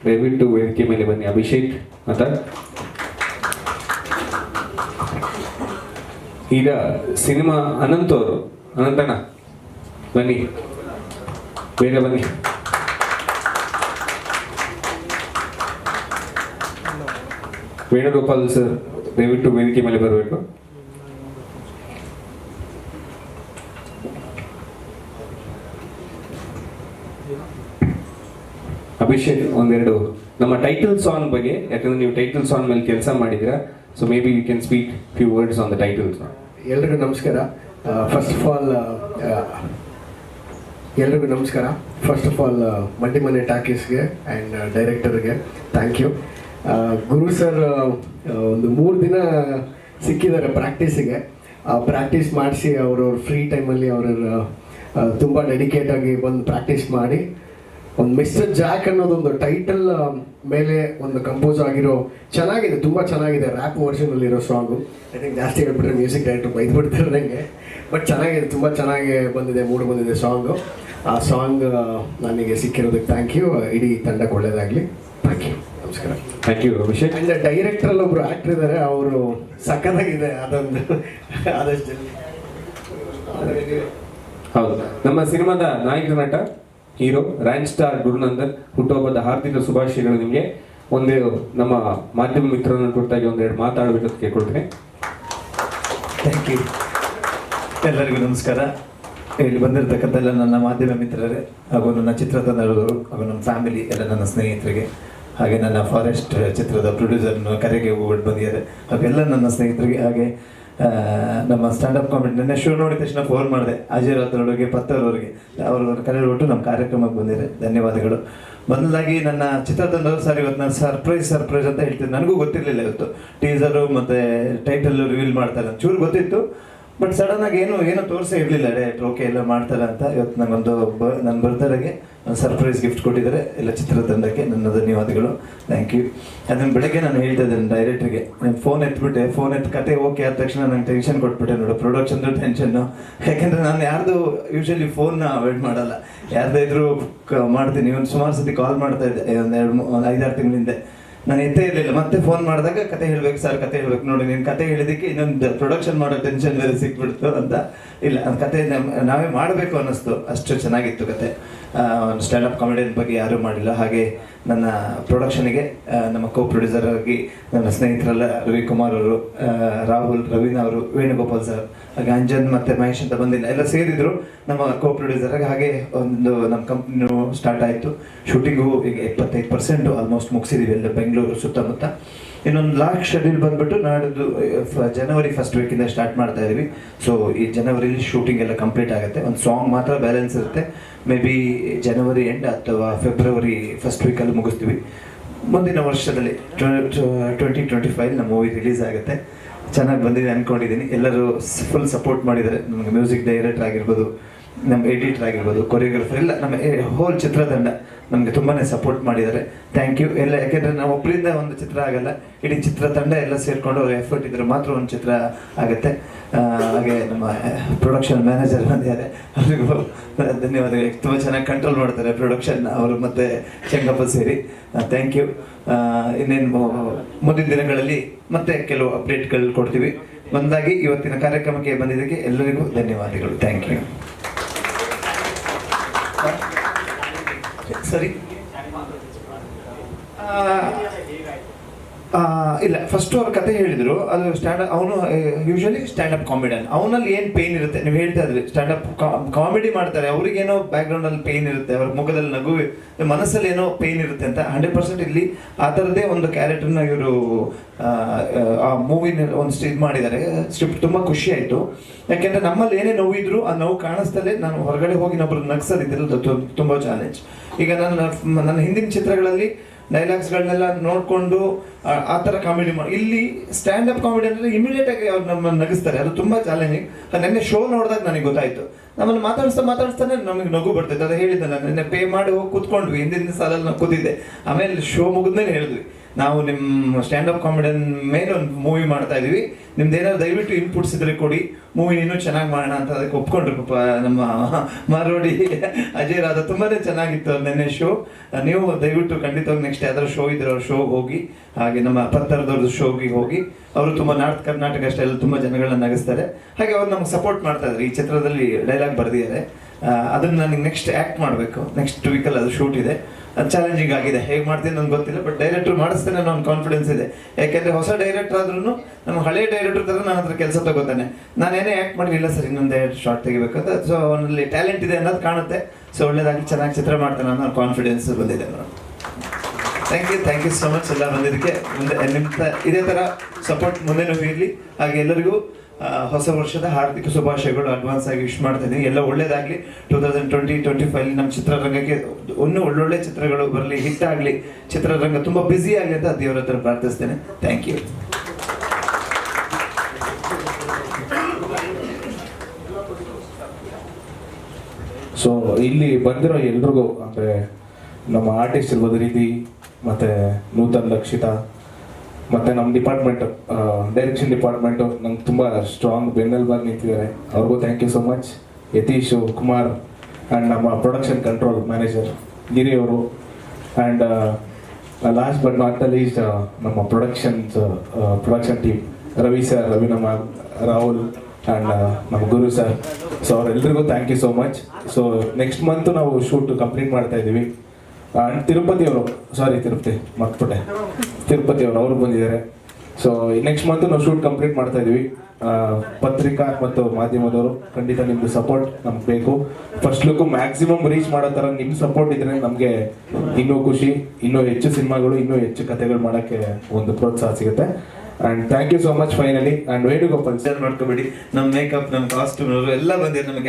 ದಯವಿಟ್ಟು ವೇದಿಕೆ ಮೇಲೆ ಬನ್ನಿ. ಅಭಿಷೇಕ್ ಅಂತ ಈಗ ಸಿನಿಮಾ ಅನಂತ್ ಅವರು, ಅನಂತಣ್ಣ ಬನ್ನಿ, ಬೇಗ ಬನ್ನಿ. ವೇಣುಗೋಪಾಲ್ ಸರ್ ದಯವಿಟ್ಟು ವೇದಿಕೆ ಮೇಲೆ ಬರಬೇಕು. ಅಭಿಷೇಕ್ ಒಂದೆರಡು ನಮ್ಮ ಟೈಟಲ್ ಸಾಂಗ್ ಬಗ್ಗೆ, ಯಾಕಂದ್ರೆ ನೀವು ಟೈಟಲ್ ಸಾಂಗ್ ಮೇಲೆ ಕೆಲಸ ಮಾಡಿದ್ದೀರಾ, so maybe you can speak few words on the title song. ಎಲ್ರಿಗೂ ನಮಸ್ಕಾರ. ಫಸ್ಟ್ ಆಫ್ ಆಲ್ ಎಲ್ರಿಗೂ ನಮಸ್ಕಾರ. ಫಸ್ಟ್ ಆಫ್ ಆಲ್ ಮಲ್ಟಿಮನಿ ಟಾಕೀಸ್ಗೆ ಆ್ಯಂಡ್ ಡೈರೆಕ್ಟರ್ಗೆ ಥ್ಯಾಂಕ್ ಯು. ಗುರು ಸರ್ ಒಂದು 3 ದಿನ ಸಿಕ್ಕಿದ್ದಾರೆ ಪ್ರಾಕ್ಟೀಸಿಗೆ. ಪ್ರಾಕ್ಟೀಸ್ ಮಾಡಿಸಿ ಅವ್ರವ್ರ ಫ್ರೀ ಟೈಮಲ್ಲಿ ಅವ್ರವ್ರ ತುಂಬ ಡೆಡಿಕೇಟಾಗಿ ಬಂದು ಪ್ರಾಕ್ಟೀಸ್ ಮಾಡಿ ಒಂದು ಮಿಸ್ಟರ್ ಜಾಕ್ ಅನ್ನೋದೊಂದು ಟೈಟಲ್ ಮೇಲೆ ಒಂದು ಕಂಪೋಸ್ ಆಗಿರೋ ಚೆನ್ನಾಗಿದೆ, ತುಂಬ ಚೆನ್ನಾಗಿದೆ. ರ್ಯಾಪ್ ವರ್ಷನಲ್ಲಿರೋ ಸಾಂಗು. ಐ ಥಿಂಕ್ ಜಾಸ್ತಿ ಹೇಳ್ಬಿಟ್ರೆ ಮ್ಯೂಸಿಕ್ ಡೈರೆಕ್ಟರ್ ಬೈದ್ಬಿಡ್ತಾರೆ ನನಗೆ. ಬಟ್ ಚೆನ್ನಾಗಿದೆ, ತುಂಬ ಚೆನ್ನಾಗಿ ಬಂದಿದೆ, ಮೂಡ್ ಬಂದಿದೆ ಸಾಂಗು. ಆ ಸಾಂಗ್ ನನಗೆ ಸಿಕ್ಕಿರೋದಕ್ಕೆ ಥ್ಯಾಂಕ್ ಯು. ಇಡೀ ತಂಡಕ್ಕೆ ಒಳ್ಳೆಯದಾಗಲಿ. ಥ್ಯಾಂಕ್ ಯು, ನಮಸ್ಕಾರ. Thank you Abhishek. ಆ್ಯಂಡ್ ಡೈರೆಕ್ಟ್ರಲ್ಲಿ ಒಬ್ಬರು ಆ್ಯಕ್ಟರ್ ಇದ್ದಾರೆ, ಅವರು ಸಖತ್ತಾಗಿದೆ. ಅದೊಂದು ಆದಷ್ಟು ಹೌದು, ನಮ್ಮ ಸಿನಿಮಾದ ನಾಯಕ ನಟ ಹೀರೋ ರ್ಯಾನ್ ಸ್ಟಾರ್ ಗುರುನಂದನ್ ಹುಟ್ಟುಹಬ್ಬದ ಹಾರ್ದಿಕ ಶುಭಾಶಯಗಳು ನಿಮಗೆ. ಒಂದೇ ನಮ್ಮ ಮಾಧ್ಯಮ ಮಿತ್ರರನ್ನು ಕುರಿತಾಗಿ ಒಂದೆರಡು ಮಾತಾಡಬೇಕು ಅಂತ ಕೇಳ್ಕೊಳ್ತೀನಿ. Thank you. ಎಲ್ಲರಿಗೂ ನಮಸ್ಕಾರ. ಇಲ್ಲಿ ಬಂದಿರತಕ್ಕಂಥ ಎಲ್ಲ ನನ್ನ ಮಾಧ್ಯಮ ಮಿತ್ರರೇ ಹಾಗೂ ನನ್ನ ಚಿತ್ರತಂಡದವರು ಹಾಗೂ ನನ್ನ ಫ್ಯಾಮಿಲಿ ಎಲ್ಲ ನನ್ನ ಸ್ನೇಹಿತರಿಗೆ, ಹಾಗೆ ನನ್ನ ಫಾರೆಸ್ಟ್ ಚಿತ್ರದ ಪ್ರೊಡ್ಯೂಸರ್ನ ಕರೆಗೆ ಹೋಗ್ಬಿಟ್ಟು ಬಂದಿದ್ದಾರೆ ಹಾಗೂ ಎಲ್ಲ ನನ್ನ ಸ್ನೇಹಿತರಿಗೆ, ಹಾಗೆ ನಮ್ಮ ಸ್ಟ್ಯಾಂಡಪ್ ಕಾಮಿಡಿ ನನ್ನ ಶೋ ನೋಡಿದ ತಕ್ಷಣ ಫೋನ್ ಮಾಡಿದೆ ಅಜಯ್ ರಾತ್ರೊಳಗೆ ಪತ್ತರವರಿಗೆ, ಅವರು ಕರೆ ಬಿಟ್ಟು ನಮ್ಮ ಕಾರ್ಯಕ್ರಮಕ್ಕೆ ಬಂದಿದ್ದಾರೆ. ಧನ್ಯವಾದಗಳು. ಮೊದಲಾಗಿ ನನ್ನ ಚಿತ್ರತಂಡವರು ಸರ್ ಇವತ್ತು ನಾನು ಸರ್ಪ್ರೈಸ್ ಅಂತ ಹೇಳ್ತಿದ್ದೆ. ನನಗೂ ಗೊತ್ತಿರಲಿಲ್ಲ ಇವತ್ತು ಟೀಸರು ಮತ್ತು ಟೈಟಲ್ಲು ರಿವೀಲ್ ಮಾಡ್ತಾರೆ ಅಂತ. ಚೂರು ಗೊತ್ತಿತ್ತು, ಬಟ್ ಸಡನ್ನಾಗಿ ಏನೂ ತೋರಿಸೇ ಇರಲಿಲ್ಲ ಡೈರೆಕ್ಟ್ರ್ ಓಕೆ ಎಲ್ಲ ಮಾಡ್ತಾರೆ ಅಂತ. ಇವತ್ತು ನನಗೊಂದು ನನ್ನ ಬರ್ತ್ಡೇಗೆ ಸರ್ಪ್ರೈಸ್ ಗಿಫ್ಟ್ ಕೊಟ್ಟಿದ್ದಾರೆ ಎಲ್ಲ ಚಿತ್ರತಂಡಕ್ಕೆ. ನನ್ನ ಧನ್ಯವಾದಗಳು, ಥ್ಯಾಂಕ್ ಯು. ಅದನ್ನು ಬೆಳಗ್ಗೆ ನಾನು ಹೇಳ್ತಾ ಇದ್ದೇನೆ ಡೈರೆಕ್ಟ್ರಿಗೆ, ನಾನು ಫೋನ್ ಎತ್ತು ಕತೆ ಓಕೆ ಆದ ತಕ್ಷಣ ನಂಗೆ ಟೆನ್ಷನ್ ಕೊಟ್ಬಿಟ್ಟೆ ನೋಡು, ಪ್ರೊಡಕ್ಷನ್ದು ಟೆನ್ಷನ್ನು. ಯಾಕೆಂದರೆ ನಾನು ಯಾರ್ದು ಯೂಶಲಿ ಫೋನ್ನ ಅವಾಯ್ಡ್ ಮಾಡಲ್ಲ, ಯಾರ್ದೇ ಇದ್ರೂ ಮಾಡ್ತೀನಿ. ಒಂದು ಸುಮಾರು ಸತಿ ಕಾಲ್ ಮಾಡ್ತಾ ಇದ್ದೆ ಒಂದು 5-6 ತಿಂಗಳಿಂದ. ನಾನು ಎತ್ತೇ ಇರಲಿಲ್ಲ. ಮತ್ತೆ ಫೋನ್ ಮಾಡಿದಾಗ ಕತೆ ಹೇಳ್ಬೇಕು ಸರ್, ಕತೆ ಹೇಳ್ಬೇಕು. ನೋಡಿ ನೀನು ಕತೆ ಹೇಳಿದ್ದಕ್ಕೆ ಇನ್ನೊಂದು ಪ್ರೊಡಕ್ಷನ್ ಮಾಡೋ ಟೆನ್ಷನ್ ಬೇರೆ ಸಿಕ್ಬಿಡ್ತು ಅಂತ. ಇಲ್ಲ, ಅದು ಕತೆ ನಾವೇ ಮಾಡಬೇಕು ಅನ್ನಿಸ್ತು, ಅಷ್ಟು ಚೆನ್ನಾಗಿತ್ತು ಕತೆ. ಸ್ಟ್ಯಾಂಡಪ್ ಕಾಮಿಡಿಯನ್ ಬಗ್ಗೆ ಯಾರೂ ಮಾಡಿಲ್ಲ. ಹಾಗೆ ನನ್ನ ಪ್ರೊಡಕ್ಷನ್ಗೆ ನಮ್ಮ ಕೋ ಪ್ರೊಡ್ಯೂಸರ್ ಆಗಿ ನನ್ನ ಸ್ನೇಹಿತರೆಲ್ಲ ರವಿಕುಮಾರ್ ಅವರು, ರಾಹುಲ್, ರವೀನಾ ಅವರು, ವೇಣುಗೋಪಾಲ್ ಸರ್, ಹಾಗೆ ಅಂಜನ್ ಮತ್ತು ಮಹೇಶ್ ಅಂತ ಬಂದಿಲ್ಲ, ಎಲ್ಲ ಸೇರಿದ್ರು ನಮ್ಮ ಕೋ ಪ್ರೊಡ್ಯೂಸರ್ ಆಗಿ. ಹಾಗೆ ಒಂದು ನಮ್ಮ ಕಂಪ್ನಿನೂ ಸ್ಟಾರ್ಟ್ ಆಯಿತು. ಶೂಟಿಂಗು ಈಗ 75% ಆಲ್ಮೋಸ್ಟ್ ಮುಗಿಸಿದ್ದೀವಿ ಎಲ್ಲ ಬೆಂಗಳೂರು ಸುತ್ತಮುತ್ತ. ಇನ್ನೊಂದು ಲಾಸ್ಟ್ ಶೆಡ್ಯೂಲ್ ಬಂದ್ಬಿಟ್ಟು ನಾಡಿದ್ದು ಜನವರಿ ಫಸ್ಟ್ ವೀಕಿಂದ ಸ್ಟಾರ್ಟ್ ಮಾಡ್ತಾ ಇದ್ದೀವಿ. ಸೊ ಈ ಜನವರಿಲಿ ಶೂಟಿಂಗ್ ಎಲ್ಲ ಕಂಪ್ಲೀಟ್ ಆಗುತ್ತೆ. ಒಂದು ಸಾಂಗ್ ಮಾತ್ರ ಬ್ಯಾಲೆನ್ಸ್ ಇರುತ್ತೆ. ಮೇ ಬಿ ಜನವರಿ ಎಂಡ್ ಅಥವಾ ಫೆಬ್ರವರಿ ಫಸ್ಟ್ ವೀಕಲ್ಲಿ ಮುಗಿಸ್ತೀವಿ. ಮುಂದಿನ ವರ್ಷದಲ್ಲಿ 2025 ನಮ್ಮ ಮೂವಿ ರಿಲೀಸ್ ಆಗುತ್ತೆ. ಚೆನ್ನಾಗಿ ಬಂದಿದೆ ಅಂದ್ಕೊಂಡಿದ್ದೀನಿ. ಎಲ್ಲರೂ ಫುಲ್ ಸಪೋರ್ಟ್ ಮಾಡಿದ್ದಾರೆ. ನಮಗೆ ಮ್ಯೂಸಿಕ್ ಡೈರೆಕ್ಟರ್ ಆಗಿರ್ಬೋದು, ನಮ್ಮ ಎಡಿಟರ್ ಆಗಿರ್ಬೋದು, ಕೊರಿಯೋಗ್ರಾಫರ್ ಎಲ್ಲ ನಮ್ಮ ಹೋಲ್ ಚಿತ್ರತಂಡ ನಮಗೆ ತುಂಬಾ ಸಪೋರ್ಟ್ ಮಾಡಿದ್ದಾರೆ. ಥ್ಯಾಂಕ್ ಯು ಎಲ್ಲ. ಯಾಕೆಂದರೆ ನಾವು ಒಬ್ಬರಿಂದ ಒಂದು ಚಿತ್ರ ಆಗಲ್ಲ, ಇಡೀ ಚಿತ್ರತಂಡ ಎಲ್ಲ ಸೇರಿಕೊಂಡು ಅವ್ರ ಎಫರ್ಟ್ ಇದ್ದರೆ ಮಾತ್ರ ಒಂದು ಚಿತ್ರ ಆಗುತ್ತೆ. ಹಾಗೆ ನಮ್ಮ ಪ್ರೊಡಕ್ಷನ್ ಮ್ಯಾನೇಜರ್ ಬಂದಿದ್ದಾರೆ, ಅವರಿಗೂ ಧನ್ಯವಾದಗಳು. ತುಂಬ ಚೆನ್ನಾಗಿ ಕಂಟ್ರೋಲ್ ಮಾಡ್ತಾರೆ ಪ್ರೊಡಕ್ಷನ್ ಅವರು ಮತ್ತು ಚೆಂಗಪ್ಪ ಸೇರಿ. Thank you. ಇನ್ನೇನು ಮುಂದಿನ ದಿನಗಳಲ್ಲಿ ಮತ್ತೆ ಕೆಲವು ಅಪ್ಡೇಟ್ಗಳು ಕೊಡ್ತೀವಿ. ಒಂದಾಗಿ ಇವತ್ತಿನ ಕಾರ್ಯಕ್ರಮಕ್ಕೆ ಬಂದಿದ್ದಕ್ಕೆ ಎಲ್ಲರಿಗೂ ಧನ್ಯವಾದಗಳು. Thank you. ಸರಿ, ಇಲ್ಲ, ಫಸ್ಟ್ ಅವ್ರ ಕತೆ ಹೇಳಿದ್ರು. ಅದು ಅವನು ಯೂಶಲಿ ಸ್ಟ್ಯಾಂಡಪ್ ಕಾಮಿಡಿಯನ್. ಅವನಲ್ಲಿ ಏನು ಪೇನ್ ಇರುತ್ತೆ, ನೀವು ಹೇಳ್ತಾ ಇದ್ರಿ ಸ್ಟ್ಯಾಂಡಪ್ ಕಾಮಿಡಿ ಮಾಡ್ತಾರೆ, ಅವ್ರಿಗೇನೋ ಬ್ಯಾಕ್ಗ್ರೌಂಡಲ್ಲಿ ಪೇನ್ ಇರುತ್ತೆ, ಅವ್ರ ಮುಖದಲ್ಲಿ ನಗು, ಮನಸ್ಸಲ್ಲಿ ಏನೋ ಪೇನ್ ಇರುತ್ತೆ ಅಂತ. 100% ಇಲ್ಲಿ ಆ ಥರದ್ದೇ ಒಂದು ಕ್ಯಾರೆಕ್ಟರ್ನ ಇವರು ಆ ಮೂವಿನ ಒಂದು ಇದು ಮಾಡಿದ್ದಾರೆ. ಸ್ಕ್ರಿಪ್ಟ್ ತುಂಬ ಖುಷಿ ಆಯಿತು. ಯಾಕೆಂದರೆ ನಮ್ಮಲ್ಲಿ ಏನೇ ನೋವಿದ್ರು ಆ ನೋವು ಕಾಣಿಸ್ತಲೇ ನಾನು ಹೊರಗಡೆ ಹೋಗಿ ಇನ್ನೊಬ್ರು ನಗ್ಸೋದಿದ್ದಿಲ್ಲ, ತುಂಬ ಚಾಲೆಂಜ್. ಈಗ ನನ್ನ ಹಿಂದಿನ ಚಿತ್ರಗಳಲ್ಲಿ ಡೈಲಾಗ್ಸ್ಗಳನ್ನೆಲ್ಲ ನೋಡಿಕೊಂಡು ಆ ಥರ ಕಾಮಿಡಿ ಮಾಡಿ, ಇಲ್ಲಿ ಸ್ಟ್ಯಾಂಡಪ್ ಕಾಮಿಡಿ ಅಂದರೆ ಇಮಿಡಿಯೇಟ್ ಆಗಿ ಅವ್ರು ನಮ್ಮನ್ನು ನಗಿಸ್ತಾರೆ. ಅದು ತುಂಬ ಚಾಲೆಂಜಿಂಗ್. ನೆನ್ನೆ ಶೋ ನೋಡಿದಾಗ ನನಗೆ ಗೊತ್ತಾಯಿತು. ನಮ್ಮನ್ನು ಮಾತಾಡ್ತಾನೆ ನಮಗೆ ನಗು ಬರ್ತೈತೆ. ಅದು ಹೇಳಿದ್ದೆ ನಾನು, ನೆನ್ನೆ ಪೇ ಮಾಡಿ ಹೋಗಿ ಕೂತ್ಕೊಂಡ್ವಿ. ಹಿಂದಿನ ಸಾಲಲ್ಲಿ ನಾವು ಕೂತಿದ್ದೆ. ಆಮೇಲೆ ಶೋ ಮುಗಿದ್ಮೇಲೆ ಹೇಳಿದ್ವಿ, ನಾವು ನಿಮ್ಮ ಸ್ಟ್ಯಾಂಡಪ್ ಕಾಮಿಡಿಯನ್ ಮೇಲೆ ಒಂದು ಮೂವಿ ಮಾಡ್ತಾ ಇದೀವಿ, ನಿಮ್ದು ಏನಾದ್ರು ದಯವಿಟ್ಟು ಇನ್ಪುಟ್ಸ್ ಇದ್ರೆ ಕೊಡಿ, ಮೂವಿ ಇನ್ನೂ ಚೆನ್ನಾಗಿ ಮಾಡೋಣ ಅಂತ. ಅದಕ್ಕೆ ಒಪ್ಕೊಂಡ್ರು ಪಾಪ ನಮ್ಮ ಮಾರೋಡಿ ಅಜಯ್ ರಾಧ. ತುಂಬಾ ಚೆನ್ನಾಗಿತ್ತು ನೆನ್ನೆ ಶೋ. ನೀವು ದಯವಿಟ್ಟು ಖಂಡಿತವಾಗಿ ನೆಕ್ಸ್ಟ್ ಯಾವ್ದಾದ್ರು ಶೋ ಇದ್ರೆ ಅವ್ರ ಶೋ ಹೋಗಿ, ಹಾಗೆ ನಮ್ಮ ಪತ್ತರದವ್ರದ್ದು ಶೋಗೆ ಹೋಗಿ. ಅವರು ತುಂಬ ನಾರ್ತ್ ಕರ್ನಾಟಕ ಅಷ್ಟೇ ಎಲ್ಲ ತುಂಬ ಜನಗಳನ್ನ ನಗಿಸ್ತಾರೆ. ಹಾಗೆ ಅವ್ರು ನಮ್ಗೆ ಸಪೋರ್ಟ್ ಮಾಡ್ತಾ ಇದ್ದಾರೆ. ಈ ಚಿತ್ರದಲ್ಲಿ ಡೈಲಾಗ್ ಬರೆದಿದ್ದಾರೆ, ಅದನ್ನು ನನಗೆ ನೆಕ್ಸ್ಟ್ ಆ್ಯಕ್ಟ್ ಮಾಡಬೇಕು. ನೆಕ್ಸ್ಟ್ ವೀಕಲ್ಲಿ ಅದು ಶೂಟ್ ಇದೆ. ಅದು ಚಾಲೆಂಜಿಂಗ್ ಆಗಿದೆ, ಹೇಗೆ ಮಾಡ್ತೀನಿ ನನಗೆ ಗೊತ್ತಿಲ್ಲ, ಬಟ್ ಡೈರೆಕ್ಟ್ರು ಮಾಡಿಸ್ತೇನೆ ಅನ್ನೋ ಒಂದು ಕಾನ್ಫಿಡೆನ್ಸ್ ಇದೆ. ಯಾಕೆಂದರೆ ಹೊಸ ಡೈರೆಕ್ಟರ್ ಆದ್ರೂ ನಮ್ಮ ಹಳೆಯ ಡೈರೆಕ್ಟರ್ ಥರ ನನ್ನ ಹತ್ರ ಕೆಲಸ ತಗೋತಾನೆ. ನಾನೇನೇ ಆ್ಯಕ್ಟ್ ಮಾಡಿಲ್ಲ ಸರ್, ಇನ್ನೊಂದು 2 ಶಾರ್ಟ್ ತೆಗಿಬೇಕಂತ. ಸೊ ಅವನಲ್ಲಿ ಟ್ಯಾಲೆಂಟ್ ಇದೆ ಅನ್ನೋದು ಕಾಣುತ್ತೆ. ಸೊ ಒಳ್ಳೇದಾಗಿ ಚೆನ್ನಾಗಿ ಚಿತ್ರ ಮಾಡ್ತಾನೆ ಅನ್ನೋ ಕಾನ್ಫಿಡೆನ್ಸ್ ಬಂದಿದೆ madam. Thank you so much ಎಲ್ಲ ಬಂದಿದ್ದಕ್ಕೆ. ಮುಂದೆ ನಿಮ್ಮ ಇದೇ ಥರ ಸಪೋರ್ಟ್ ಮುಂದೆನೂ ಇರಲಿ. ಹಾಗೆ ಎಲ್ಲರಿಗೂ ಹೊಸ ವರ್ಷದ ಹಾರ್ದಿಕ ಶುಭಾಶಯಗಳು ಅಡ್ವಾನ್ಸ್ ಆಗಿ ವಿಶ್ ಮಾಡ್ತಾ ಇದ್ದೀನಿ. ಎಲ್ಲ ಒಳ್ಳೇದಾಗಲಿ. 2020-25 ನಮ್ಮ ಚಿತ್ರರಂಗಕ್ಕೆ ಇನ್ನೂ ಒಳ್ಳೊಳ್ಳೆ ಚಿತ್ರಗಳು ಬರಲಿ, ಹಿಟ್ ಆಗಲಿ, ಚಿತ್ರರಂಗ ತುಂಬ ಬ್ಯುಸಿ ಆಗಲಿ ಅಂತ ದೇವರ ಹತ್ರ ಪ್ರಾರ್ಥಿಸ್ತೇನೆ. Thank you. ಸೊ ಇಲ್ಲಿ ಬಂದಿರೋ ಎಲ್ರಿಗೂ, ಅಂದರೆ ನಮ್ಮ ಆರ್ಟಿಸ್ಟ್ ಇರ್ಬೋದು ರೀತಿ, ಮತ್ತು ನೂತನ್ ಲಕ್ಷಿತಾ, ಮತ್ತು ನಮ್ಮ ಡಿಪಾರ್ಟ್ಮೆಂಟ್ ಡೈರೆಕ್ಷನ್ ಡಿಪಾರ್ಟ್ಮೆಂಟು ನಂಗೆ ತುಂಬ ಸ್ಟ್ರಾಂಗ್ ಬೆನ್ನೆಲುಬಾಗಿ ನಿಂತಿದ್ದಾರೆ. ಅವ್ರಿಗೂ thank you so much. Yathish, Kumar and ನಮ್ಮ ಪ್ರೊಡಕ್ಷನ್ ಕಂಟ್ರೋಲ್ ಮ್ಯಾನೇಜರ್ ಗಿರಿ ಅವರು, and last but not the least ನಮ್ಮ ಪ್ರೊಡಕ್ಷನ್ ಟೀಮ್ ರವಿ ಸರ್, ನಮ್ಮ ರಾಹುಲ್ ಆ್ಯಂಡ್ ನಮ್ಮ ಗುರು ಸರ್. ಸೊ ಅವರೆಲ್ಲರಿಗೂ thank you so much. So next month ನಾವು ಶೂಟ್ ಕಂಪ್ಲೀಟ್ ಮಾಡ್ತಾ ಇದ್ದೀವಿ. ಆ್ಯಂಡ್ ತಿರುಪತಿ ಅವರು ಬಂದಿದ್ದಾರೆ. ಸೊ ನೆಕ್ಸ್ಟ್ ಮಂತ್ ನಾವು ಶೂಟ್ ಕಂಪ್ಲೀಟ್ ಮಾಡ್ತಾ ಇದೀವಿ. ಪತ್ರಿಕಾ ಮತ್ತು ಮಾಧ್ಯಮದವರು ಖಂಡಿತ ನಿಮ್ದು ಸಪೋರ್ಟ್ ನಮ್ಗೆ ಬೇಕು. ಫಸ್ಟ್ ಲುಕ್ ಮ್ಯಾಕ್ಸಿಮಮ್ ರೀಚ್ ಮಾಡೋ ಥರ ನಿಮ್ಮ ಸಪೋರ್ಟ್ ಇದ್ರೆ ನಮಗೆ ಇನ್ನೂ ಖುಷಿ, ಇನ್ನೂ ಹೆಚ್ಚು ಸಿನಿಮಾಗಳು, ಇನ್ನೂ ಹೆಚ್ಚು ಕಥೆಗಳು ಮಾಡೋಕ್ಕೆ ಒಂದು ಪ್ರೋತ್ಸಾಹ ಸಿಗುತ್ತೆ. And thank you so much finally. And Venugopal share ಮಾಡ್ಕೊಬೇಡಿ. ನಮ್ಮ ಮೇಕಪ್, ನಮ್ಮ ಕಾಸ್ಟ್ಯೂಮ್ ಎಲ್ಲ ಬಂದಿದೆ. ನಮ್ಮ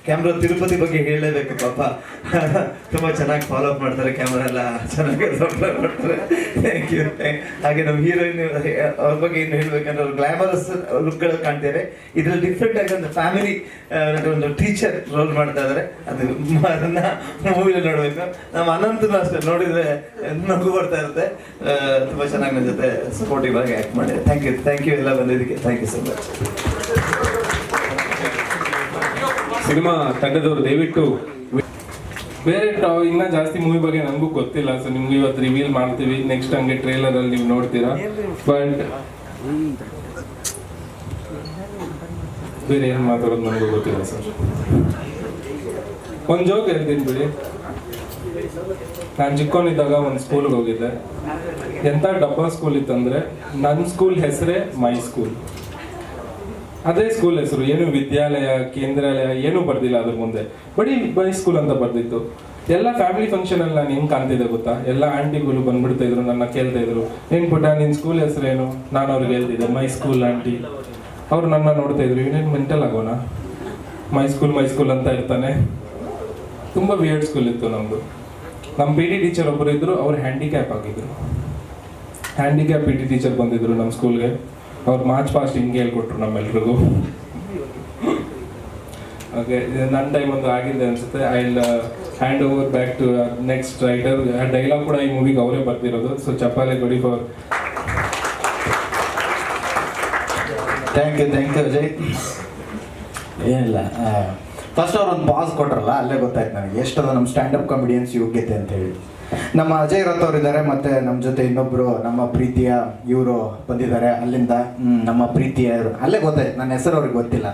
ಕ್ಯಾಮ್ರಾ ತಿರುಪತಿ ಬಗ್ಗೆ ಹೇಳಲೇಬೇಕು ಪಾಪ. ತುಂಬ ಚೆನ್ನಾಗಿ ಫಾಲೋ ಅಪ್ ಮಾಡ್ತಾರೆ, ಕ್ಯಾಮ್ರಾ ಎಲ್ಲ ಚೆನ್ನಾಗಿ ಮಾಡ್ತಾರೆ. Thank you. ಹಾಗೆ ನಮ್ಮ ಹೀರೋಯಿನ್ ಅವ್ರ ಬಗ್ಗೆ ಏನು ಹೇಳ್ಬೇಕಂದ್ರೆ ಅವ್ರು ಗ್ಲಾಮರಸ್ ಲುಕ್ಗಳು ಕಾಣ್ತಾರೆ. ಇದರಲ್ಲಿ ಡಿಫ್ರೆಂಟ್ ಆಗಿ ಒಂದು ಫ್ಯಾಮಿಲಿ ಒಂದು ಟೀಚರ್ ರೋಲ್ ಮಾಡ್ತಾ ಇದ್ದಾರೆ. ಅದನ್ನ ಮೂವಿಲಿ ನೋಡ್ಬೇಕು. ನಮ್ಮ ಅನಂತನೂ ಅಷ್ಟೇ, ನೋಡಿದ್ರೆ ನಗು ಬರ್ತಾ ಇರುತ್ತೆ. ತುಂಬ ಚೆನ್ನಾಗಿ ನನ್ನ ಜೊತೆ ಸಪೋರ್ಟಿವ್ ಆಗಿ ಆ್ಯಕ್ಟ್ ಮಾಡಿದೆ. ಥ್ಯಾಂಕ್ ಯು ಎಲ್ಲ ಬಂದಿದ್ದಕ್ಕೆ. Thank you so much. Cinema ತಂಡದವರು ದಯವಿಟ್ಟು ಬೇರೆ ಇನ್ನೂ ಜಾಸ್ತಿ ಮೂವಿ ಬಗ್ಗೆ ನನಗೂ ಗೊತ್ತಿಲ್ಲ. ಸೊ ನಿಮ್ಗೆ ಇವತ್ತು ರಿವೀಲ್ ಮಾಡ್ತೀವಿ, ನೆಕ್ಸ್ಟ್ ಹಂಗೆ ಟ್ರೇಲರ್ ಅಲ್ಲಿ ನೀವು ನೋಡ್ತೀರಾ. ಬಟ್ ಬೇರೆ ಏನು ಮಾತಾಡೋದು ನನಗೂ ಗೊತ್ತಿಲ್ಲ ಸರ್. ಒಂದು ಜೋಕ್ ಹೇಳ್ತೀನಿ ಬಿಡಿ. ನಾನು ಚಿಕ್ಕವನಿದ್ದಾಗ ಒಂದು ಸ್ಕೂಲ್ಗೆ ಹೋಗಿದ್ದೆ. ಎಂಥ ಡಬ್ಬಾ ಸ್ಕೂಲ್ ಇತ್ತಂದ್ರೆ, ನನ್ನ ಸ್ಕೂಲ್ ಹೆಸರೇ ಮೈ ಸ್ಕೂಲ್. ಅದೇ ಸ್ಕೂಲ್ ಹೆಸರು, ಏನು ವಿದ್ಯಾಲಯ, ಕೇಂದ್ರಾಲಯ ಏನೂ ಬರ್ದಿಲ್ಲ ಅದ್ರ ಮುಂದೆ, ಬರೀ ಮೈ ಸ್ಕೂಲ್ ಅಂತ ಬರ್ದಿತ್ತು. ಎಲ್ಲ ಫ್ಯಾಮಿಲಿ ಫಂಕ್ಷನ್ ಅಲ್ಲಿ ನಾನು ಹೆಂಗೆ ಕಾಣ್ತಿದ್ದೆ ಗೊತ್ತಾ? ಎಲ್ಲ ಆಂಟಿಗಳು ಬಂದ್ಬಿಡ್ತಾ ಇದ್ರು, ನನ್ನ ಕೇಳ್ತಾ ಇದ್ರು, ಏನ್ ಪುಟ್ಟ ನಿನ್ನ ಸ್ಕೂಲ್ ಹೆಸರೇನು? ನಾನು ಅವ್ರಿಗೆ ಹೇಳ್ತಿದ್ದೆ ಮೈ ಸ್ಕೂಲ್ ಆಂಟಿ. ಅವ್ರು ನನ್ನ ನೋಡ್ತಾ ಇದ್ರು, ಇವನೇನು ಮೆಂಟಲ್ ಆಗೋಣ, ಮೈ ಸ್ಕೂಲ್ ಅಂತ ಇರ್ತಾನೆ. ತುಂಬ ವಿಯರ್ಡ್ ಸ್ಕೂಲ್ ಇತ್ತು ನಮ್ಮದು. ನಮ್ಮ ಪಿ ಟಿ ಟೀಚರ್ ಒಬ್ಬರು ಇದ್ರು, ಅವ್ರು ಹ್ಯಾಂಡಿಕ್ಯಾಪ್ ಆಗಿದ್ರು. ಹ್ಯಾಂಡಿಕ್ಯಾಪ್ ಪಿ ಟಿ ಟೀಚರ್ ಬಂದಿದ್ರು ನಮ್ಮ ಸ್ಕೂಲ್ಗೆ. ಅವ್ರು ಮಾರ್ಚ್ ಪಾಸ್ಟ್ ಹಿಂಗೆ ಹೇಳ್ಕೊಟ್ರು ನಮ್ಮೆಲ್ರಿಗೂ. ಓಕೆ, ನನ್ನ ಟೈಮ್ ಒಂದು ಆಗಿದೆ ಅನ್ಸುತ್ತೆ. I will hand over back to next writer. Dialogue ಕೂಡ ಈ ಮೂವಿಗೆ ಅವರೇ ಬರ್ತಿರೋದು. ಸೊ ಚಪ್ಪಾಲೆ ಕೊಡಿ ಫಾರ್. Thank you Ajay. ಏನಿಲ್ಲ, ಫಸ್ಟ್ ಅವ್ರು ಒಂದು ಪಾಸ್ ಕೊಟ್ರಲ್ಲ, ಅಲ್ಲೇ ಗೊತ್ತಾಯ್ತು ನನಗೆ ಎಷ್ಟದ ನಮ್ಮ ಸ್ಟ್ಯಾಂಡಪ್ ಕಾಮಿಡಿಯನ್ಸ್ ಯೋಗ್ಯತೆ ಅಂತ ಹೇಳಿ. ನಮ್ಮ ಅಜಯ್ ರಥ್ ಅವರಿದ್ದಾರೆ, ಮತ್ತು ನಮ್ಮ ಜೊತೆ ಇನ್ನೊಬ್ಬರು ನಮ್ಮ ಪ್ರೀತಿಯ ಇವರು ಬಂದಿದ್ದಾರೆ ಅಲ್ಲಿಂದ. ನಮ್ಮ ಪ್ರೀತಿಯ ಇವರು ಅಲ್ಲೇ ಗೊತ್ತಾಯ್ತು, ನನ್ನ ಹೆಸರು ಅವ್ರಿಗೆ ಗೊತ್ತಿಲ್ಲ.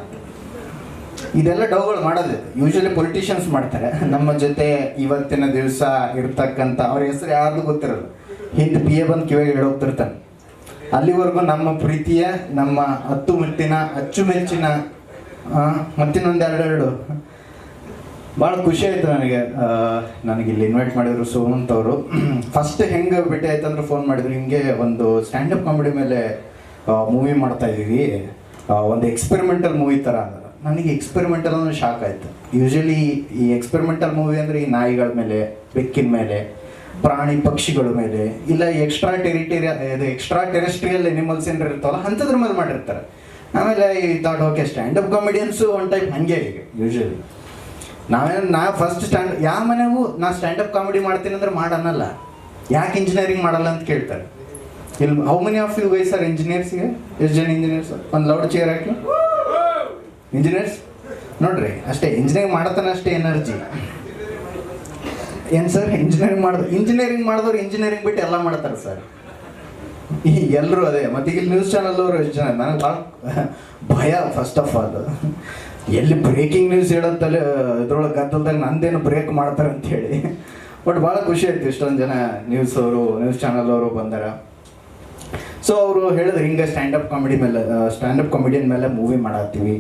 ಇದೆಲ್ಲ ಡೌಗಳು ಮಾಡೋದು ಯೂಶಲಿ ಪೊಲಿಟಿಷಿಯನ್ಸ್ ಮಾಡ್ತಾರೆ. ನಮ್ಮ ಜೊತೆ ಇವತ್ತಿನ ದಿವಸ ಇರ್ತಕ್ಕಂಥ ಅವ್ರ ಹೆಸರು ಯಾರ್ದು ಗೊತ್ತಿರಲ್ಲ. ಹಿಂದೆ ಪಿ ಎ ಬಂದು ಕಿವಿಗೆ ಹೇಳೋಗ್ತಿರ್ತಾನೆ, ಅಲ್ಲಿವರೆಗೂ ನಮ್ಮ ಪ್ರೀತಿಯ, ನಮ್ಮ ಅಚ್ಚುಮೆಚ್ಚಿನ ಮತ್ತಿನ್ನೊಂದು ಎರಡೆರಡು ಭಾಳ ಖುಷಿ ಆಯಿತು ನನಗೆ ಇಲ್ಲಿ ಇನ್ವೈಟ್ ಮಾಡಿದ್ರು ಸುಮಂತ್ ಅವರು. ಫಸ್ಟ್ ಹೆಂಗೆ ಭೇಟಿ ಆಯ್ತು ಅಂದ್ರೆ ಫೋನ್ ಮಾಡಿದ್ರು, ಹಿಂಗೆ ಒಂದು ಸ್ಟ್ಯಾಂಡಪ್ ಕಾಮಿಡಿ ಮೇಲೆ ಮೂವಿ ಮಾಡ್ತಾ ಇದ್ದೀವಿ, ಒಂದು ಎಕ್ಸ್ಪೆರಿಮೆಂಟಲ್ ಮೂವಿ ಥರ ಅಂದ್ರೆ. ನನಗೆ ಎಕ್ಸ್ಪೆರಿಮೆಂಟಲ್ ಅಂದ್ರೆ ಶಾಕ್ ಆಯಿತು. ಯೂಶಲಿ ಈ ಎಕ್ಸ್ಪೆರಿಮೆಂಟಲ್ ಮೂವಿ ಅಂದರೆ ಈ ನಾಯಿಗಳ ಮೇಲೆ, ಬೆಕ್ಕಿನ ಮೇಲೆ, ಪ್ರಾಣಿ ಪಕ್ಷಿಗಳ ಮೇಲೆ, ಇಲ್ಲ ಎಕ್ಸ್ಟ್ರಾ ಟೆರೆಸ್ಟ್ರಿಯಲ್ ಎನಿಮಲ್ಸ್ ಏನಾರು ಇರ್ತಾವಲ್ಲ ಅಂಥದ್ರ ಮೇಲೆ ಮಾಡಿರ್ತಾರೆ. ಆಮೇಲೆ ಈ thought okay standup comedians one type ಹಾಗೆ ಈಗ ಯೂಶಲಿ ನಾ ಫಸ್ಟ್ ಯಾವ ಮನೆಗೂ ನಾ ಸ್ಟ್ಯಾಂಡಪ್ ಕಾಮಿಡಿ ಮಾಡ್ತೀನಿ ಅಂದ್ರೆ ಮಾಡನ್ನಲ್ಲ, ಯಾಕೆ ಇಂಜಿನಿಯರಿಂಗ್ ಮಾಡಲ್ಲ ಅಂತ ಕೇಳ್ತಾರೆ. ಇಲ್ಲಿ how many of you guys are ಇಂಜಿನಿಯರ್ಸ್ಗೆ? ಎಷ್ಟು ಜನ ಇಂಜಿನಿಯರ್ಸ್? ಒಂದು ಲೌಡ್ ಚೇರ್ ಹಾಕಿ. ಇಂಜಿನಿಯರ್ಸ್ ನೋಡ್ರಿ, ಅಷ್ಟೇ ಇಂಜಿನಿಯರಿಂಗ್ ಮಾಡತಾನೆ ಅಷ್ಟೇ ಎನರ್ಜಿ. ಏನು ಸರ್ ಇಂಜಿನಿಯರಿಂಗ್ ಮಾಡಿದವ್ರು ಇಂಜಿನಿಯರಿಂಗ್ ಬಿಟ್ಟು ಎಲ್ಲ ಮಾಡ್ತಾರೆ ಸರ್. ಎಲ್ಲರೂ ಅದೇ. ಮತ್ತು ಈಗ ನ್ಯೂಸ್ ಚಾನಲ್ ಅವರು ಎಷ್ಟು ಜನ, ನನಗೆ ಭಾಳ ಭಯ ಫಸ್ಟ್ ಆಫ್ ಆಲ್. ಎಲ್ಲಿ ಬ್ರೇಕಿಂಗ್ ನ್ಯೂಸ್ ಹೇಳೋತ್ತಲ್ಲಿ ಇದ್ರೊಳಗೆ ಗದ್ದಲ್ದಾಗ ನಂದೇನು ಬ್ರೇಕ್ ಮಾಡ್ತಾರೆ ಅಂತ ಹೇಳಿ. ಬಟ್ ಭಾಳ ಖುಷಿ ಆಯ್ತು ಇಷ್ಟೊಂದು ಜನ ನ್ಯೂಸ್ ಚಾನಲ್ ಅವರು ಬಂದಾರ. ಸೊ ಅವರು ಹೇಳಿದ್ರು ಹಿಂಗೆ ಸ್ಟ್ಯಾಂಡಪ್ ಕಾಮಿಡಿಯನ್ ಮೇಲೆ ಮೂವಿ ಮಾಡತ್ತೀವಿ,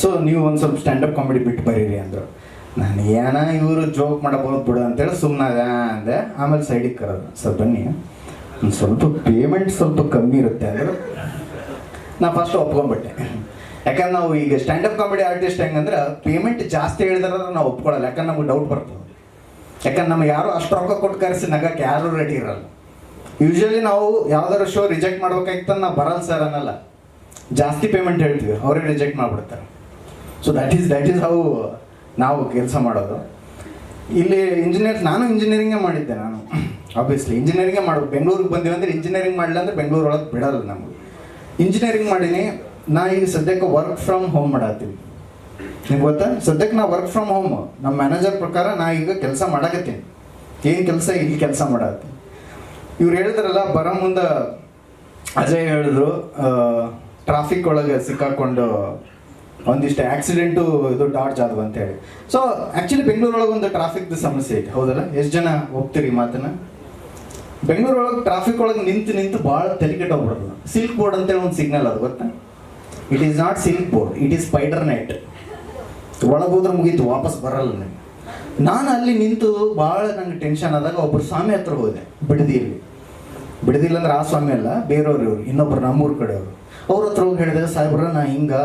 ಸೊ ನೀವು ಒಂದು ಸ್ವಲ್ಪ ಸ್ಟ್ಯಾಂಡಪ್ ಕಾಮಿಡಿ ಬಿಟ್ಟು ಬರೀರಿ ಅಂದರು. ನಾನು ಏನ ಇವರು ಜೋಕ್ ಮಾಡಬಹುದು ಬಿಡು ಅಂತೇಳಿ ಸುಮ್ಮನೆ ಅಂದೆ. ಆಮೇಲೆ ಸೈಡಿಗೆ ಕರೋದು, ಸರ್ ಬನ್ನಿ ಒಂದು ಸ್ವಲ್ಪ ಪೇಮೆಂಟ್ ಸ್ವಲ್ಪ ಕಮ್ಮಿ ಇರುತ್ತೆ ಅಂದ್ರೆ ನಾ ಫಸ್ಟ್ ಒಪ್ಕೊಂಡ್ಬಿಟ್ಟೆ. ಯಾಕಂದ್ರೆ ನಾವು ಈಗ ಸ್ಟ್ಯಾಂಡಪ್ ಕಾಮಿಡಿ ಆರ್ಟಿಸ್ಟ್ ಹೆಂಗಂದ್ರೆ ಪೇಮೆಂಟ್ ಜಾಸ್ತಿ ಹೇಳಿದ್ರೆ ನಾವು ಒಪ್ಕೊಳ್ಳಲ್ಲ, ಯಾಕಂದ್ರೆ ನಮ್ಗೆ ಡೌಟ್ ಬರ್ತದೆ. ಯಾಕಂದ್ರೆ ನಮ್ಗೆ ಯಾರು ಅಷ್ಟು ರೊಕ್ಕ ಕೊಟ್ಟು ಕರೆಸಿ ನಗಕ್ಕೆ ಯಾರು ರೆಡಿ ಇರಲ್ಲ. ಯೂಶಲಿ ನಾವು ಯಾವ್ದಾದ್ರು ಶೋ ರಿಜೆಕ್ಟ್ ಮಾಡ್ಬೇಕಾಗಿತ್ತು ನಾವು ಬರಲ್ಲ ಸರ್ ಅನ್ನಲ್ಲ, ಜಾಸ್ತಿ ಪೇಮೆಂಟ್ ಹೇಳ್ತೀವಿ, ಅವರೇ ರಿಜೆಕ್ಟ್ ಮಾಡಿಬಿಡ್ತಾರೆ. ಸೊ ದಟ್ ಈಸ್ ಹೌ ನಾವು ಕೆಲಸ ಮಾಡೋದು. ಇಲ್ಲಿ ನಾನು ಇಂಜಿನಿಯರಿಂಗೇ ಮಾಡಿದ್ದೆ. ನಾನು ಆಬ್ವಿಯಸ್ಲಿ ಇಂಜಿನಿಯರಿಂಗೇ ಮಾಡ್ಬೇಕು. ಬೆಂಗಳೂರಿಗೆ ಬಂದೀವಿ ಅಂದ್ರೆ ಇಂಜಿನಿಯರಿಂಗ್ ಮಾಡಲಿಲ್ಲ ಅಂದ್ರೆ ಬೆಂಗಳೂರು ಒಳಗೆ ಬಿಡಲ್ಲ ನಮಗೆ. ಇಂಜಿನಿಯರಿಂಗ್ ಮಾಡೀನಿ. ನಾ ಈಗ ಸದ್ಯಕ್ಕೆ ವರ್ಕ್ ಫ್ರಮ್ ಹೋಮ್ ಮಾಡತ್ತೀವಿ. ನಿಮ್ಗೆ ಗೊತ್ತಾ, ಸದ್ಯಕ್ಕೆ ನಾ ವರ್ಕ್ ಫ್ರಮ್ ಹೋಮ್. ನಮ್ಮ ಮ್ಯಾನೇಜರ್ ಪ್ರಕಾರ ನಾ ಈಗ ಕೆಲಸ ಮಾಡಕತ್ತೀನಿ. ಏನು ಕೆಲಸ? ಇಲ್ಲಿ ಕೆಲಸ ಮಾಡತ್ತೀನಿ. ಇವ್ರು ಹೇಳಿದ್ರಲ್ಲ ಬರೋ ಮುಂದೆ ಅಜಯ್ ಹೇಳಿದ್ರು ಟ್ರಾಫಿಕ್ ಒಳಗೆ ಸಿಕ್ಕಾಕೊಂಡು ಒಂದಿಷ್ಟು ಆಕ್ಸಿಡೆಂಟು ಇದು ಡಾಡ್ಜ್ ಆದವು ಅಂತೇಳಿ. ಸೊ ಆ್ಯಕ್ಚುಲಿ ಬೆಂಗಳೂರೊಳಗೆ ಒಂದು ಟ್ರಾಫಿಕ್ದು ಸಮಸ್ಯೆ ಐತೆ, ಹೌದಲ್ಲ? ಎಷ್ಟು ಜನ ಹೋಗ್ತೀರಿ ಮಾತನ್ನ? ಬೆಂಗಳೂರೊಳಗೆ ಟ್ರಾಫಿಕ್ ಒಳಗೆ ನಿಂತು ಭಾಳ ತಲೆ ಕೆಟ್ಟೋಗ್ಬಿಡೋದು. ಸಿಲ್ಕ್ ಬೋರ್ಡ್ ಅಂತೇಳಿ ಒಂದು ಸಿಗ್ನಲ್ ಅದು ಗೊತ್ತಾ? It is not silk board, it is spider net. ಒಳಗೆ ಹೋದ್ರೆ ಮುಗೀತು, ವಾಪಸ್ ಬರಲ್ಲ ನನಗೆ. ನಾನು ಅಲ್ಲಿ ನಿಂತು ಭಾಳ ನಂಗೆ ಟೆನ್ಷನ್ ಆದಾಗ ಒಬ್ಬರು ಸ್ವಾಮಿ ಹತ್ರ ಹೋದೆ, ಬಿಡದಿಲ್ಲ ಅಂದ್ರೆ ಆ ಸ್ವಾಮಿ ಅಲ್ಲ, ಬೇರೆಯವ್ರು ಇವರು, ಇನ್ನೊಬ್ರು ನಮ್ಮೂರ ಕಡೆಯವರು. ಅವ್ರ ಹತ್ರ ಹೋಗಿ ಹೇಳಿದಾಗ, ಸಾಹೇಬ್ರ ನಾ ಹಿಂಗೆ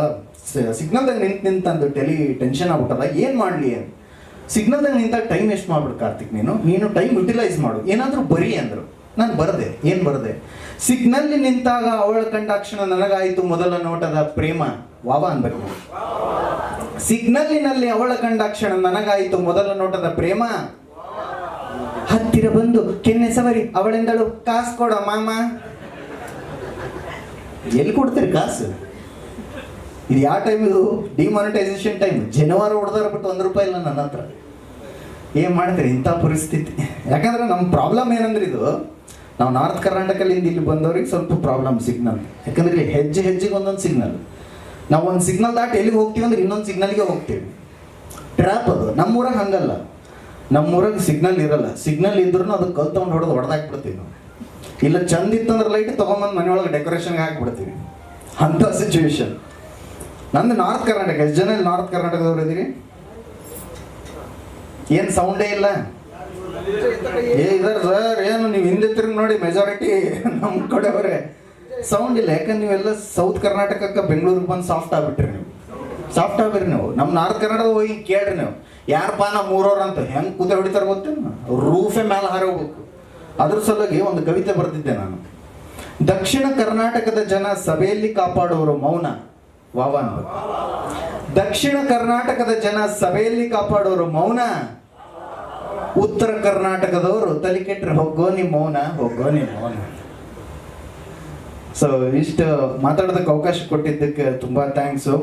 ಸಿಗ್ನಲ್ದಾಗ ನಿಂತಂದು ಟೆನ್ಷನ್ ಆಗ್ಬಿಟ್ಟಲ್ಲ, ಏನು ಮಾಡಲಿ ಅಂತ. ಸಿಗ್ನಲ್ದಾಗ ನಿಂತಾಗ ಟೈಮ್ ವೇಸ್ಟ್ ಮಾಡ್ಬಿಡು ಕಾರ್ತಿಕ್, ನೀನು ಟೈಮ್ ಯುಟಿಲೈಸ್ ಮಾಡು, ಏನಾದರೂ ಬರೀ ಅಂದರು. ನಾನು ಬರದೆ. ಏನು ಬರದೆ? ಸಿಗ್ನಲ್ಲಿ ನಿಂತಾಗ ಅವಳ ಕಂಡಾಕ್ಷಣ ನನಗಾಯಿತು ಮೊದಲ ನೋಟದ ಪ್ರೇಮ. ವಾವ ಅನ್ಬೇಕು. ಸಿಗ್ನಲ್ಲಿನಲ್ಲಿ ಅವಳ ಕಂಡಾಕ್ಷಣ ನನಗಾಯಿತು ಮೊದಲ ನೋಟದ ಪ್ರೇಮ. ಹತ್ತಿರ ಬಂದು ಕೆನ್ನೆ ಸವರಿ ಅವಳೆಂದಳು, ಕಾಸು ಕೊಡ ಮಾಮ. ಎಲ್ಲಿ ಕೊಡ್ತೀರಿ ಕಾಸು? ಇದು ಯಾವ ಟೈಮ್? ಇದು ಡಿಮಾನಿಟೈಸೇಷನ್ ಟೈಮ್. ಜನವಾರ ಹೊಡೆದಾರ ಬಿಟ್ಟು ₹1 ಇಲ್ಲ ನನ್ನ ಹತ್ರ. ಏನು ಮಾಡ್ತೀರಿ ಇಂಥ ಪರಿಸ್ಥಿತಿ? ಯಾಕಂದ್ರೆ ನಮ್ಮ ಪ್ರಾಬ್ಲಮ್ ಏನಂದ್ರೆ ಇದು, ನಾವು ನಾರ್ತ್ ಕರ್ನಾಟಕದಿಂದ ಇಲ್ಲಿ ಬಂದವ್ರಿಗೆ ಸ್ವಲ್ಪ ಪ್ರಾಬ್ಲಮ್ ಸಿಗ್ನಲ್. ಯಾಕಂದ್ರೆ ಇಲ್ಲಿ ಹೆಜ್ಜೆಗೆ ಒಂದೊಂದು ಸಿಗ್ನಲ್. ನಾವು ಒಂದು ಸಿಗ್ನಲ್ ದಾಟಿ ಎಲ್ಲಿಗೆ ಹೋಗ್ತೀವಿ ಅಂದ್ರೆ ಇನ್ನೊಂದು ಸಿಗ್ನಲ್ಗೆ ಹೋಗ್ತೀವಿ. ಟ್ರ್ಯಾಪ್ ಅದು. ನಮ್ಮೂರಾಗ ಹಂಗಲ್ಲ. ನಮ್ಮೂರಾಗ ಸಿಗ್ನಲ್ ಇರಲ್ಲ. ಸಿಗ್ನಲ್ ಇದ್ರೂ ಅದಕ್ಕೆ ಕಲ್ ತೊಗೊಂಡು ಹೊಡೆದಾಕ್ಬಿಡ್ತೀವಿ ನಾವು. ಇಲ್ಲ ಚಂದ ಇತ್ತಂದ್ರೆ ಲೈಟ್ ತೊಗೊಂಬಂದು ಮನೆಯೊಳಗೆ ಡೆಕೋರೇಷನ್ಗೆ ಹಾಕಿಬಿಡ್ತೀವಿ. ಅಂಥ ಸಿಚುವೇಶನ್. ನಂದು ನಾರ್ತ್ ಕರ್ನಾಟಕ. ಎಷ್ಟು ಜನ ಇಲ್ಲಿ ನಾರ್ತ್ ಕರ್ನಾಟಕದವ್ರು ಇದ್ದೀರಿ? ಏನು ಸೌಂಡೇ ಇಲ್ಲ? ಇದಾರೆ ಸರ್. ಏನು ನೀವು ಹಿಂದೆ ತಿರುಗಿ ನೋಡಿ, ಮೆಜಾರಿಟಿ ನಮ್ಮ ಕಡೆಯವರೇ. ಸೌಂಡ್ ಇಲ್ಲ. ಯಾಕಂದ್ರೆ ನೀವೆಲ್ಲ ಸೌತ್ ಕರ್ನಾಟಕಕ್ಕೆ ಬೆಂಗಳೂರಿಗೆ ಬಂದು ಸಾಫ್ಟ್ ಆಗ್ಬಿಟ್ರಿ. ನೀವು ನಮ್ಮ ನಾರ್ತ್ ಕರ್ನಾಟಕ ಹೋಗಿ ಕೇಳ್ರಿ ನೀವು, ಯಾರಪ್ಪ ನಾ ಮೂರವ್ರು ಅಂತ ಹೆಂಗೆ ಕೂತೆ ಹೊಡಿತಾರೆ ಗೊತ್ತೇನು? ರೂಫೇ ಮೇಲೆ ಹಾರೋಗ್ಬೇಕು. ಅದ್ರ ಸಲುವಾಗಿ ಒಂದು ಕವಿತೆ ಬರೆದಿದ್ದೆ ನಾನು. ದಕ್ಷಿಣ ಕರ್ನಾಟಕದ ಜನ ಸಭೆಯಲ್ಲಿ ಕಾಪಾಡುವರು ಮೌನ. ವಾವ ಅನ್ಬೇಕು. ದಕ್ಷಿಣ ಕರ್ನಾಟಕದ ಜನ ಸಭೆಯಲ್ಲಿ ಕಾಪಾಡೋರು ಮೌನ. ಉತ್ತರ ಕರ್ನಾಟಕದವರು ತಲೆ ಕೆಟ್ಟರೆ ಹೋಗೋ ನಿಮ್ಮ ಮೌನ. ಸೊ ಇಷ್ಟು ಮಾತಾಡೋದಕ್ಕೆ ಅವಕಾಶ ಕೊಟ್ಟಿದ್ದಕ್ಕೆ ತುಂಬ ಥ್ಯಾಂಕ್ಸು.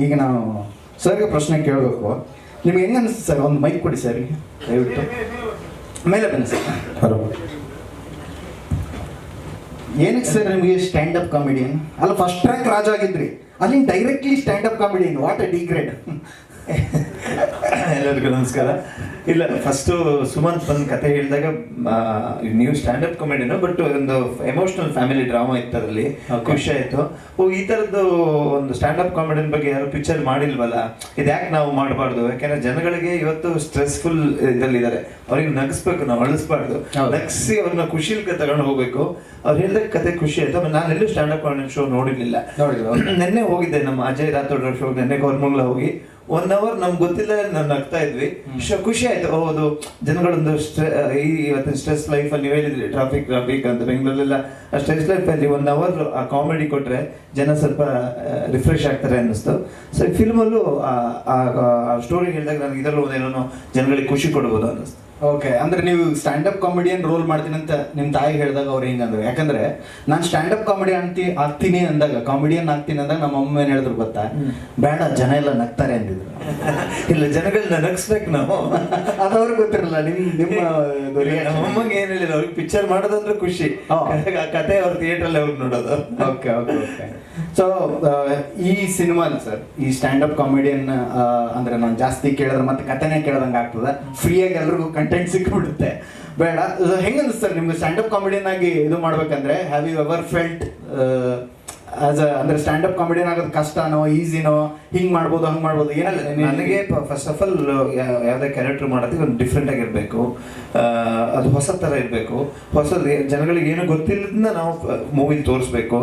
ಈಗ ನಾವು ಸರ್ಗೆ ಪ್ರಶ್ನೆ ಕೇಳಬೇಕು. ನಿಮ್ಗೆ ಹೆಂಗೆ ಅನಿಸ್ತು ಸರ್? ಒಂದು ಮೈಕ್ ಕೊಡಿ ಸರ್ ದಯವಿಟ್ಟು. ಮೇಲೆ ಬನ್ನಿ ಸರ್. ಹಲೋ. ಏನಕ್ಕೆ ಸರ್ ನಿಮಗೆ ಸ್ಟ್ಯಾಂಡಪ್ ಕಾಮಿಡಿಯನ್? ಅಲ್ಲ, ಫಸ್ಟ್ ಟ್ರ್ಯಾಕ್ ರಾಜ ಆಗಿದ್ರಿ, ಅಲ್ಲಿ directly stand up comedian. What a degrade. ಎಲ್ಲರಿಗೂ ನಮಸ್ಕಾರ. ಇಲ್ಲ, ಫಸ್ಟು ಸುಮಂತ್ ಬಂದು ಕತೆ ಹೇಳಿದಾಗ ನೀವು ಸ್ಟ್ಯಾಂಡಪ್ ಕಾಮಿಡಿನೋ, ಬಟ್ ಒಂದು ಎಮೋಷನಲ್ ಫ್ಯಾಮಿಲಿ ಡ್ರಾಮಾ ಇತ್ತು ಅದರಲ್ಲಿ, ಖುಷಿ ಆಯಿತು. ಈ ಥರದ್ದು ಒಂದು ಸ್ಟ್ಯಾಂಡಪ್ ಕಾಮಿಡಿನ ಬಗ್ಗೆ ಯಾರು ಪಿಕ್ಚರ್ ಮಾಡಿಲ್ವಲ್ಲ, ಇದು ಯಾಕೆ ನಾವು ಮಾಡಬಾರ್ದು? ಯಾಕೆಂದರೆ ಜನಗಳಿಗೆ ಇವತ್ತು ಸ್ಟ್ರೆಸ್ಫುಲ್ ಇದರಲ್ಲಿದ್ದಾರೆ, ಅವ್ರಿಗೆ ನಗಿಸ್ಬೇಕು, ನಾವು ಅಳಿಸ್ಬಾರ್ದು, ನಗಿಸಿ ಅವ್ರನ್ನ ಖುಷಿಲಿ ತಗೊಂಡು ಹೋಗ್ಬೇಕು. ಅವ್ರು ಹೇಳಿದಾಗ ಕತೆ ಖುಷಿ ಆಯ್ತು. ಆಮೇಲೆ ನಾನು ಎಲ್ಲೂ ಸ್ಟ್ಯಾಂಡಪ್ ಕಾಮಿಡಿ ಶೋ ನೋಡಿರಲಿಲ್ಲ. ನೆನ್ನೆ ಹೋಗಿದ್ದೆ ನಮ್ಮ ಅಜಯ್ ರಾಥೋಡ್ ಶೋ, ನೆನ್ನೆ ಗೌರ್ಮಂಗ್ಲ ಹೋಗಿ 1 hour ನಮ್ಗೆ ಗೊತ್ತಿಲ್ಲ, ನಾವು ನಗ್ತಾ ಇದ್ವಿ. ಖುಷಿ ಆಯ್ತು. ಹೌದು, ಜನಗಳೊಂದು ಇವತ್ತಿನ ಸ್ಟ್ರೆಸ್ ಲೈಫಲ್ಲಿ ನೀವು ಹೇಳಿದ್ರಿ ಟ್ರಾಫಿಕ್ ಅಂತ ಬೆಂಗಳೂರಲ್ಲೆಲ್ಲ, ಆ ಸ್ಟ್ರೆಸ್ ಲೈಫಲ್ಲಿ 1 hour ಆ ಕಾಮಿಡಿ ಕೊಟ್ಟರೆ ಜನ ಸ್ವಲ್ಪ ರಿಫ್ರೆಶ್ ಆಗ್ತಾರೆ ಅನ್ನಿಸ್ತು. ಸೊ ಈ ಫಿಲ್ಮಲ್ಲೂ ಆ ಸ್ಟೋರಿ ಹೇಳಿದಾಗ ನನಗೆ ಇದರಲ್ಲೂ ಒಂದೇನೋ ಜನಗಳಿಗೆ ಖುಷಿ ಕೊಡ್ಬೋದು ಅನ್ನಿಸ್ತು. ಓಕೆ, ಅಂದ್ರೆ ನೀವು ಸ್ಟ್ಯಾಂಡಪ್ ಕಾಮಿಡಿಯನ್ ರೋಲ್ ಮಾಡ್ತೀನಿ ಅಂತ ನಿಮ್ಮ ತಾಯಿ ಹೇಳಿದಾಗ ಅವ್ರು ಹಿಂಗಂದ್ರು. ಯಾಕಂದ್ರೆ ನಾನು ಸ್ಟ್ಯಾಂಡಪ್ ಕಾಮಿಡಿ ಆಗ್ತೀನಿ ಅಂದಾಗ, ಕಾಮಿಡಿಯನ್ ಆಗ್ತೀನಿ ಅಂದಾಗ ನಮ್ಮ ಅಮ್ಮ ಏನು ಹೇಳಿದ್ರು ಗೊತ್ತಾ? ಬೇಡ, ಜನ ಎಲ್ಲ ನಗ್ತಾರೆ ಅಂದಿದ್ರು. ಇಲ್ಲ, ಜನಗಳನ್ನ ನಗಿಸ್ಬೇಕು ನಾವು. ಅದು ಅವ್ರಿಗೆ ಗೊತ್ತಿರಲ್ಲ. ನಿಮ್ಮ ನಮ್ಮಮ್ಮಗೆ ಏನು ಹೇಳಿಲ್ಲ, ಅವ್ರಿಗೆ ಪಿಕ್ಚರ್ ಮಾಡೋದಂದ್ರೆ ಖುಷಿ, ಆ ಕತೆ ಅವ್ರ ಥಿಯೇಟ್ರಲ್ಲಿ ಅವ್ರಿಗೆ ನೋಡೋದು. Okay okay okay. ಸೊ ಈ ಸಿನಿಮಾಲ್ ಸರ್, ಈ ಸ್ಟ್ಯಾಂಡಪ್ ಕಾಮಿಡಿಯನ್ ಅಂದ್ರೆ ನಾನು ಜಾಸ್ತಿ ಕೇಳಿದ್ರೆ ಮತ್ತೆ ಕಥೆನೇ ಕೇಳ್ದಂಗೆ ಆಗ್ತದೆ, ಫ್ರೀಯಾಗಿ ಎಲ್ರಿಗೂ ಕಂಟೆಂಟ್ ಸಿಕ್ಬಿಡುತ್ತೆ. ಬೇಡ, ಹೆಂಗೆ ಅನಿಸ್ತಾರೆ ನಿಮ್ಗೆ ಸ್ಟ್ಯಾಂಡಪ್ ಕಾಮಿಡಿಯನ್ ಆಗಿ ಇದು ಮಾಡ್ಬೇಕಂದ್ರೆ? ಹ್ಯಾವ್ ಯು ಎವರ್ ಫೆಲ್ಟ್ ಅಂದ್ರೆ ಸ್ಟ್ಯಾಂಡಪ್ ಕಾಮಿಡಿಯನ್ ಆಗೋದು ಕಷ್ಟನೋ ಈಸಿನೋ, ಹಿಂಗ್ ಮಾಡ್ಬೋದು ಹಂಗ್ ಮಾಡ್ಬೋದು? ಏನಲ್ಲ, ನನಗೆ ಫಸ್ಟ್ ಆಫ್ ಆಲ್ ಯಾವುದೇ ಕ್ಯಾರೆಕ್ಟರ್ ಮಾಡೋದಕ್ಕೆ ಒಂದು ಡಿಫ್ರೆಂಟ್ ಆಗಿರಬೇಕು, ಅದು ಹೊಸ ಥರ ಇರಬೇಕು, ಹೊಸದು, ಜನಗಳಿಗೆ ಏನು ಗೊತ್ತಿಲ್ಲದನ್ನ ನಾವು ಮೂವಿ ತೋರಿಸ್ಬೇಕು.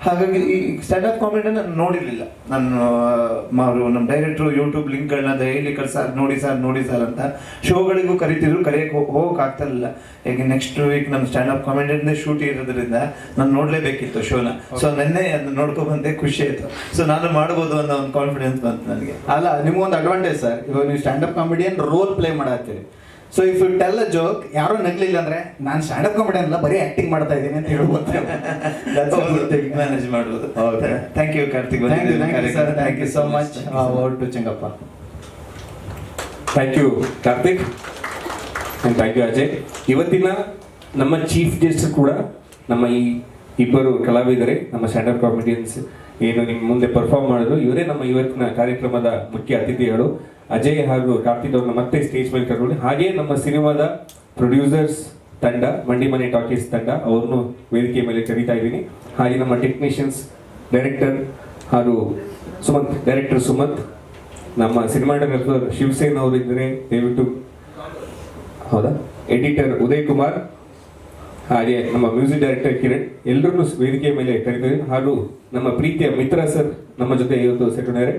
ಹಾಗಾಗಿ ಈ ಸ್ಟ್ಯಾಂಡಪ್ ಕಾಮಿಡಿನ ನಾನು ನೋಡಿರಲಿಲ್ಲ. ನಮ್ಮ ಡೈರೆಕ್ಟ್ರು ಯೂಟ್ಯೂಬ್ ಲಿಂಕ್ಗಳನ್ನ ಹೇಳಿ ಸರ್ ನೋಡಿ ಸರ್ ಅಂತ ಶೋಗಳಿಗೂ ಕರಿತಿದ್ರು, ಕರೆಯೋಕೆ ಹೋಗಕ್ಕೆ ಆಗ್ತಿರಲಿಲ್ಲ. ಈಗ ನೆಕ್ಸ್ಟ್ ವೀಕ್ ನಮ್ಮ ಸ್ಟ್ಯಾಂಡಪ್ ಕಾಮಿಡಿಯನ್ನೇ ಶೂಟ್ ಇರೋದ್ರಿಂದ ನಾನು ನೋಡಲೇಬೇಕಿತ್ತು ಶೋನ. ಸೊ ನೆನ್ನೆ ಅದನ್ನ ನೋಡ್ಕೊಂಡ್ ಬಂದೆ, ಖುಷಿ ಆಯ್ತು. ಸೊ ನಾನು ಮಾಡ್ಬೋದು ಅನ್ನೋ ಒಂದು ಕಾನ್ಫಿಡೆನ್ಸ್ ಬಂತು ನನಗೆ. ಅಲ್ಲ, ನಿಮ್ಗೊಂದು ಅಡ್ವಾಂಟೇಜ್ ಸರ್, ಇವಾಗ ನೀವು ಸ್ಟ್ಯಾಂಡಪ್ ಕಾಮಿಡಿಯನ್ ರೋಲ್ ಪ್ಲೇ ಮಾಡತ್ತೀರಿ. So if you tell a joke, ಯಾರೋ ನಗ್ಲಿಲ್ಲ ಅಂದ್ರೆ ನಾನು ಸ್ಟ್ಯಾಂಡಪ್ ಕಾಮಿಡಿಯನ್ ಅಲ್ಲ, ಬರೀ ಆಕ್ಟಿಂಗ್ ಮಾಡ್ತಾ ಇದ್ದೀನಿ ಅಂತ ಹೇಳ್ಬೋದು. ಮ್ಯಾನೇಜ್ ಮಾಡ್ಬೋದು. Thank you Karthik. Thank you so much. Over to Chengappa. Thank you Karthik and thank you Ajay. ಇವತ್ತಿನ ನಮ್ಮ ಚೀಫ್ ಗೆಸ್ಟ್ ಕೂಡ ನಮ್ಮ ಈ ಇಬ್ಬರು ಕಲಾವಿದರೆ, ನಮ್ಮ ಸ್ಟ್ಯಾಂಡಪ್ ಕಾಮಿಡಿಯನ್ಸ್ ಏನು ನಿಮ್ಮ ಮುಂದೆ ಪರ್ಫಾರ್ಮ್ ಮಾಡಿದ್ರು, ಇವರೇ ನಮ್ಮ ಇವತ್ತಿನ ಕಾರ್ಯಕ್ರಮದ ಮುಖ್ಯ ಅತಿಥಿಗಳು. ಅಜಯ್ ಹಾಗೂ ಕಾರ್ತಿಕ್ ಅವ್ರನ್ನ ಮತ್ತೆ ಸ್ಟೇಜ್ ಮೇಲೆ ಕರ್ಕೊಂಡು, ಹಾಗೆ ನಮ್ಮ ಸಿನಿಮಾದ ಪ್ರೊಡ್ಯೂಸರ್ಸ್ ತಂಡ, ಮಂಡಿ ಮನೆ ಟಾಕೀಸ್ ತಂಡ, ಅವ್ರನ್ನೂ ವೇದಿಕೆ ಮೇಲೆ ಕರೀತಾ ಇದ್ದೀನಿ. ಹಾಗೆ ನಮ್ಮ ಟೆಕ್ನಿಷಿಯನ್ಸ್, ಡೈರೆಕ್ಟರ್ ಹಾಗೂ ಡೈರೆಕ್ಟರ್ ಸುಮಂತ್, ನಮ್ಮ ಸಿನಿಮಾಟೋಗ್ರಫರ್ ಶಿವಸೇನ್ ಅವರು ಇದ್ದಾರೆ, ದಯವಿಟ್ಟು. ಹೌದಾ, ಎಡಿಟರ್ ಉದಯ್ ಕುಮಾರ್, ಹಾಗೆ ನಮ್ಮ ಮ್ಯೂಸಿಕ್ ಡೈರೆಕ್ಟರ್ ಕಿರಣ್, ಎಲ್ಲರನ್ನೂ ವೇದಿಕೆ ಮೇಲೆ ಕರೀತೀವಿ. ಹಾಗೂ ನಮ್ಮ ಪ್ರೀತಿಯ ಮಿತ್ರ ಸರ್ ನಮ್ಮ ಜೊತೆ ಇವತ್ತು ಸೇರಿದ್ದಾರೆ.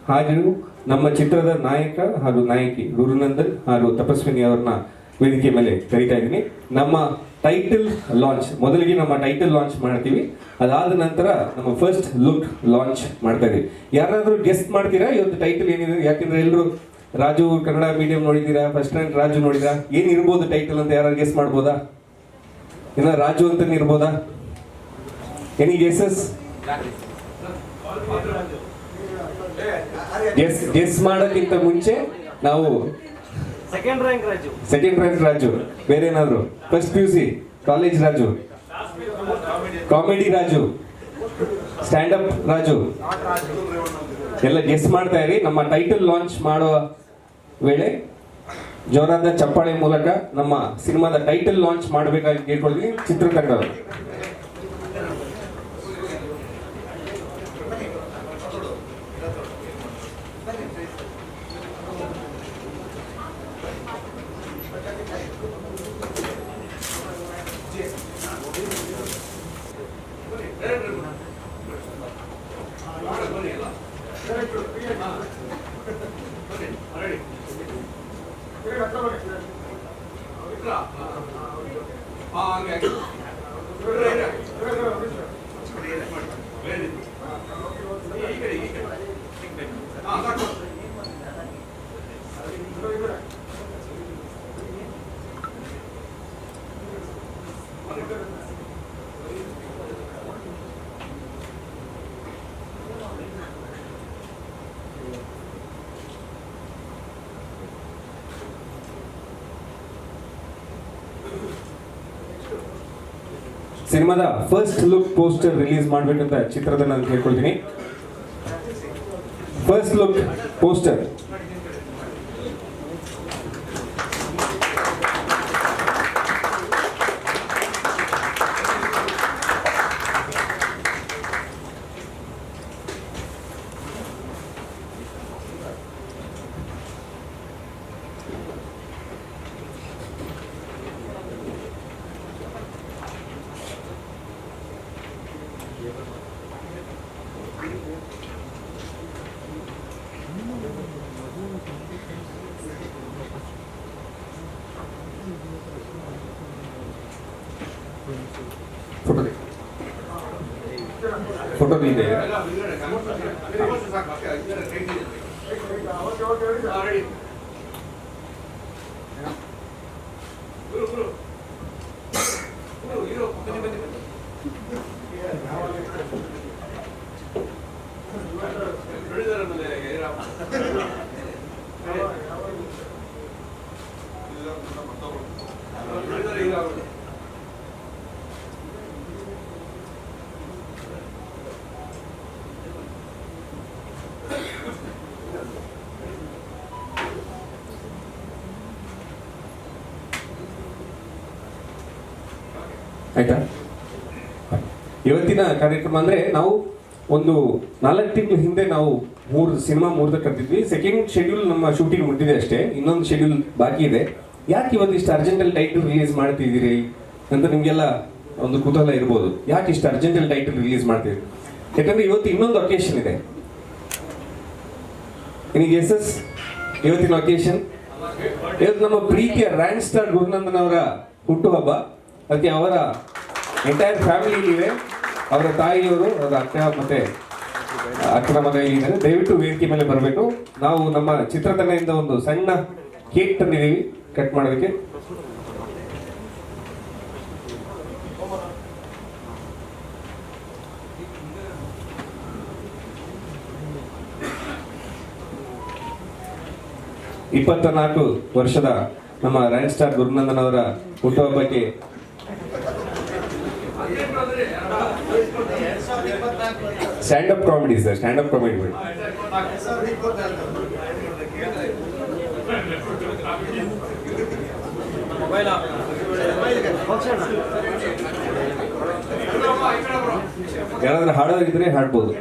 ಹಾಗೂ ನಮ್ಮ ಚಿತ್ರದ ನಾಯಕ ಹಾಗೂ ನಾಯಕಿ ಗುರುನಂದನ್ ಹಾಗೂ ತಪಸ್ವಿನಿ ಅವ್ರನ್ನ ವೇದಿಕೆ ಮೇಲೆ ಕರೀತಾ ಇದ್ದೀನಿ. ನಮ್ಮ ಟೈಟಲ್ ಲಾಂಚ್, ಮೊದಲಿಗೆ ನಮ್ಮ ಟೈಟಲ್ ಲಾಂಚ್ ಮಾಡ್ತೀವಿ, ಅದಾದ ನಂತರ ನಮ್ಮ ಫಸ್ಟ್ ಲುಕ್ ಲಾಂಚ್ ಮಾಡ್ತಾ ಇದೀವಿ. ಯಾರಾದರೂ ಗೆಸ್ಟ್ ಮಾಡ್ತೀರಾ ಇವತ್ತು ಟೈಟಲ್ ಏನಿದೆ? ಯಾಕೆಂದ್ರೆ ಎಲ್ಲರೂ ರಾಜು ಕನ್ನಡ ಮೀಡಿಯಂ ನೋಡಿದ್ದೀರಾ, ಫಸ್ಟ್ ರ್ಯಾಂಕ್ ರಾಜು ನೋಡಿದ್ರಾ, ಏನಿರ್ಬೋದು ಟೈಟಲ್ ಅಂತ ಯಾರು ಗೆಸ್ ಮಾಡ್ಬೋದಾ? ಏನ ರಾಜು ಅಂತ ಇರ್ಬೋದಾ? Any guesses? ಗೆಸ್ ಮಾಡೋಕ್ಕಿಂತ ಮುಂಚೆ ನಾವು ಸೆಕೆಂಡ್ ರ್ಯಾಂಕ್ ರಾಜು, ಬೇರೆ ಏನಾದ್ರು? First PUC college Raju, comedy Raju, stand up Raju, ಎಲ್ಲ ಗೆಸ್ ಮಾಡ್ತಾ ಇರಿ. ನಮ್ಮ ಟೈಟಲ್ ಲಾಂಚ್ ಮಾಡುವ ವೇಳೆ ಜೋರಾದ ಚಪ್ಪಾಳೆ ಮೂಲಕ ನಮ್ಮ ಸಿನಿಮಾದ ಟೈಟಲ್ ಲಾಂಚ್ ಮಾಡಬೇಕಾಗಿ ಕೇಳ್ಕೊಳ್ತೀನಿ ಚಿತ್ರತಂಡವರು. ಸಿನಿಮಾದ ಫಸ್ಟ್ ಲುಕ್ ಪೋಸ್ಟರ್ ರಿಲೀಸ್ ಮಾಡ್ಬೇಕಂತ ಚಿತ್ರದ ನಾನು ಕೇಳ್ಕೊಳ್ತೀನಿ. ಫಸ್ಟ್ ಲುಕ್ ಪೋಸ್ಟರ್ ಫೋಟೋ ಇದೆ. ಆಯ್ತಾ? ಇವತ್ತಿನ ಕಾರ್ಯಕ್ರಮ ಅಂದ್ರೆ ನಾವು ಒಂದು 4 ತಿಂಗಳ ಹಿಂದೆ ನಾವು 3 ಸಿನಿಮಾ ಕರೆದಿದ್ವಿ. ಸೆಕೆಂಡ್ ಶೆಡ್ಯೂಲ್ ನಮ್ಮ ಶೂಟಿಂಗ್ ಮುಗಿದಿದೆ ಅಷ್ಟೇ, ಇನ್ನೊಂದು ಶೆಡ್ಯೂಲ್ ಬಾಕಿ ಇದೆ. ಯಾಕೆ ಇವತ್ತು ಇಷ್ಟು ಅರ್ಜೆಂಟಲ್ಲಿ ಟೈಟಲ್ ರಿಲೀಸ್ ಮಾಡ್ತಿದ್ದೀರಿ ಅಂತ ನಿಮಗೆಲ್ಲ ಒಂದು ಕುತೂಹಲ ಇರ್ಬೋದು. ಯಾಕೆ ಇಷ್ಟು ಅರ್ಜೆಂಟಲ್ಲಿ ಟೈಟಲ್ ರಿಲೀಸ್ ಮಾಡ್ತಿದ್ದೀರಿ? ಯಾಕಂದ್ರೆ ಇವತ್ತು ಇನ್ನೊಂದು ಒಕೇಶನ್ ಇದೆ. ನಿಮಗೆ ಎಸ್ ಇವತ್ತಿನ ಒಕೇಶನ್ ಇವತ್ತು ನಮ್ಮ ಪ್ರೀತಿಯ ರ್ಯಾಂಡ್ ಸ್ಟಾರ್ ಗುರುನಂದನ್ ಅವರ ಹುಟ್ಟುಹಬ್ಬ. ಅದಕ್ಕೆ ಅವರ ಎಂಟೈರ್ ಫ್ಯಾಮಿಲಿ ಇಲ್ಲಿದೆ. ಅವರ ತಾಯಿಯವರು, ಅವರ ಅಕ್ಕ ಮತ್ತೆ ಅಕ್ಕನ ಮಗ ಇಲ್ಲಿದ್ದಾರೆ. ದಯವಿಟ್ಟು ವೇದಿಕೆ ಮೇಲೆ ಬರಬೇಕು. ನಾವು ನಮ್ಮ ಚಿತ್ರತಂಡದಿಂದ ಒಂದು ಸಣ್ಣ ಕೇಕ್ ತಂದಿದ್ದೀವಿ ಕಟ್ ಮಾಡೋದಕ್ಕೆ. ಇಪ್ಪತ್ತ 4 ವರ್ಷದ ನಮ್ಮ ರ್ಯಾಂಡ್ ಸ್ಟಾರ್ ಗುರುನಂದನ್ ಅವರ ಹುಟ್ಟುಹಬ್ಬಕ್ಕೆ stand up comedy sir, stand up comedy ಮಾಡಿ. ಯಾರಾದ್ರೂ ಹಾಡೋದಿದ್ರೆ ಹಾಡ್ಬೋದು.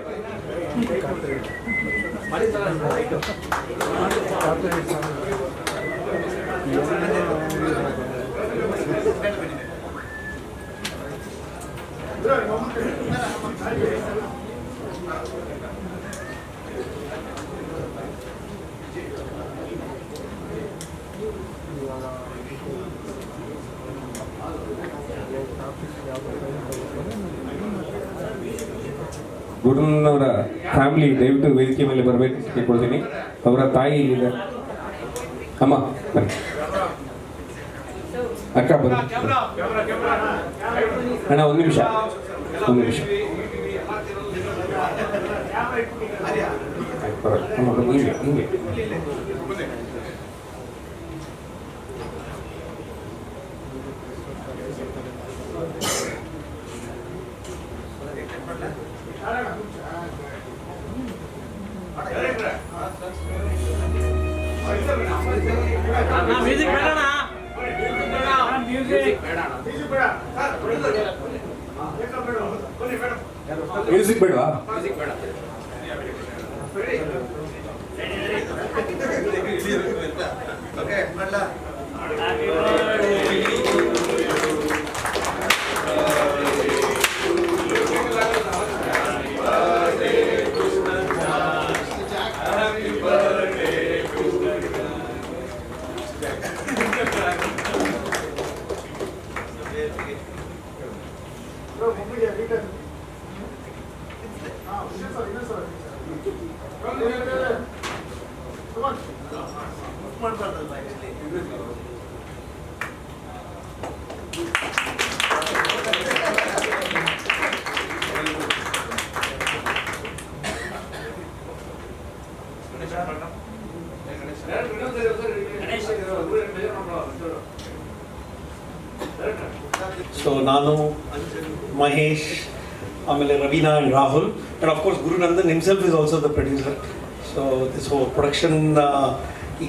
ಗುರುನವರ ಫ್ಯಾಮಿಲಿ ದಯವಿಟ್ಟು ವೇದಿಕೆ ಮೇಲೆ ಬರಬೇಕು ಕೇಳ್ಕೊಳ್ತೀನಿ. ಅವರ ತಾಯಿ ಇಲ್ಲಿದೆ. ಅಮ್ಮ ಬನ್ನಿ, ಅಕ್ಕ ಬನ್ನಿ. ಅಣ್ಣ ಒಂದು ನಿಮಿಷ. ಹಿಂಗೆ ಮ್ಯೂಸಿಕ್ ಬೇಡವಾ? So Nanu, Mahesh, Amele Ravina and Rahul, and of course Guru Nandan himself is also the producer. So this whole production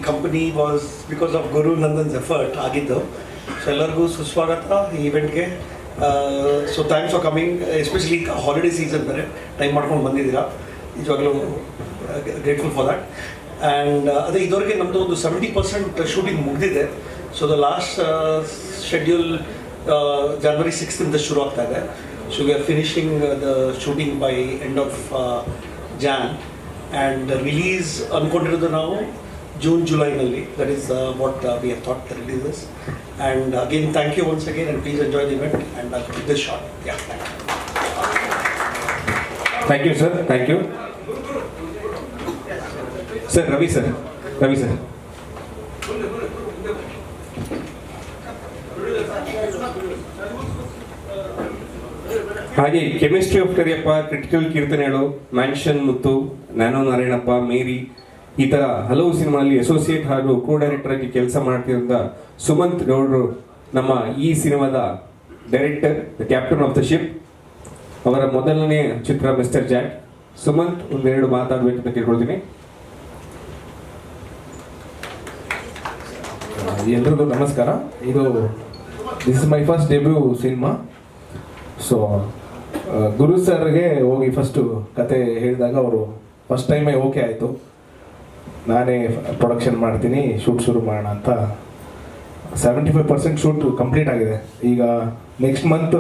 company was because of Guru Nandan's effort agiddu. So ellargu suswagata ee event ge. So thanks for coming, especially holiday season bere time ಮಾಡ್ಕೊಂಡು ಬಂದಿದ್ದೀರಾ. ನಿಜವಾಗ್ಲೂ grateful for that. And ಅದೇ ಇದುವರೆಗೆ ನಮ್ಮದು ಒಂದು 70% shooting ಮುಗಿದಿದೆ. So the last schedule January 6th ಇಂದ ಶುರು ಆಗ್ತಾ ಇದೆ. So we are finishing the shooting by end of Jan and release ಅಂದ್ಕೊಂಡಿರೋದು ನಾವು June, July-ನಲ್ಲಿ. That is what we have thought the release is. And again, thank you once again and please enjoy the event and I'll keep this short. Yeah, thank you. Thank you sir, thank you sir. Ravi sir, Ravi sir. ಹಾಗೆ chemistry of Kariyappa, critical ಕೀರ್ತನೆಗಳು, mansion Muthu, nano Narayanappa, Mary, ಈ ಥರ ಹಲವು ಸಿನಿಮಾಲ್ಲಿ associate ಹಾಗೂ ಕೋ director ಆಗಿ ಕೆಲಸ ಮಾಡ್ತಿದ್ದ ಸುಮಂತ್ ಗೌಡ್ರು ನಮ್ಮ ಈ ಸಿನಿಮಾದ director, the captain of the ship. ಅವರ ಮೊದಲನೇ ಚಿತ್ರ ಮಿಸ್ಟರ್ ಜಾಕ್. ಸುಮಂತ್ ಒಂದೆರಡು ಮಾತಾಡಬೇಕಂತ ಕೇಳ್ಕೊಳ್ತೀನಿ. ಎಲ್ರಿಗೂ ನಮಸ್ಕಾರ. This is my first debut cinema. So Guru ಸರ್ಗೆ ಹೋಗಿ ಫಸ್ಟು ಕತೆ ಹೇಳಿದಾಗ ಅವರು ಫಸ್ಟ್ ಟೈಮೇ ಓಕೆ ಆಯಿತು, ನಾನೇ ಪ್ರೊಡಕ್ಷನ್ ಮಾಡ್ತೀನಿ, ಶೂಟ್ ಶುರು ಮಾಡೋಣ ಅಂತ. 75% ಶೂಟ್ ಕಂಪ್ಲೀಟ್ ಆಗಿದೆ. ಈಗ next month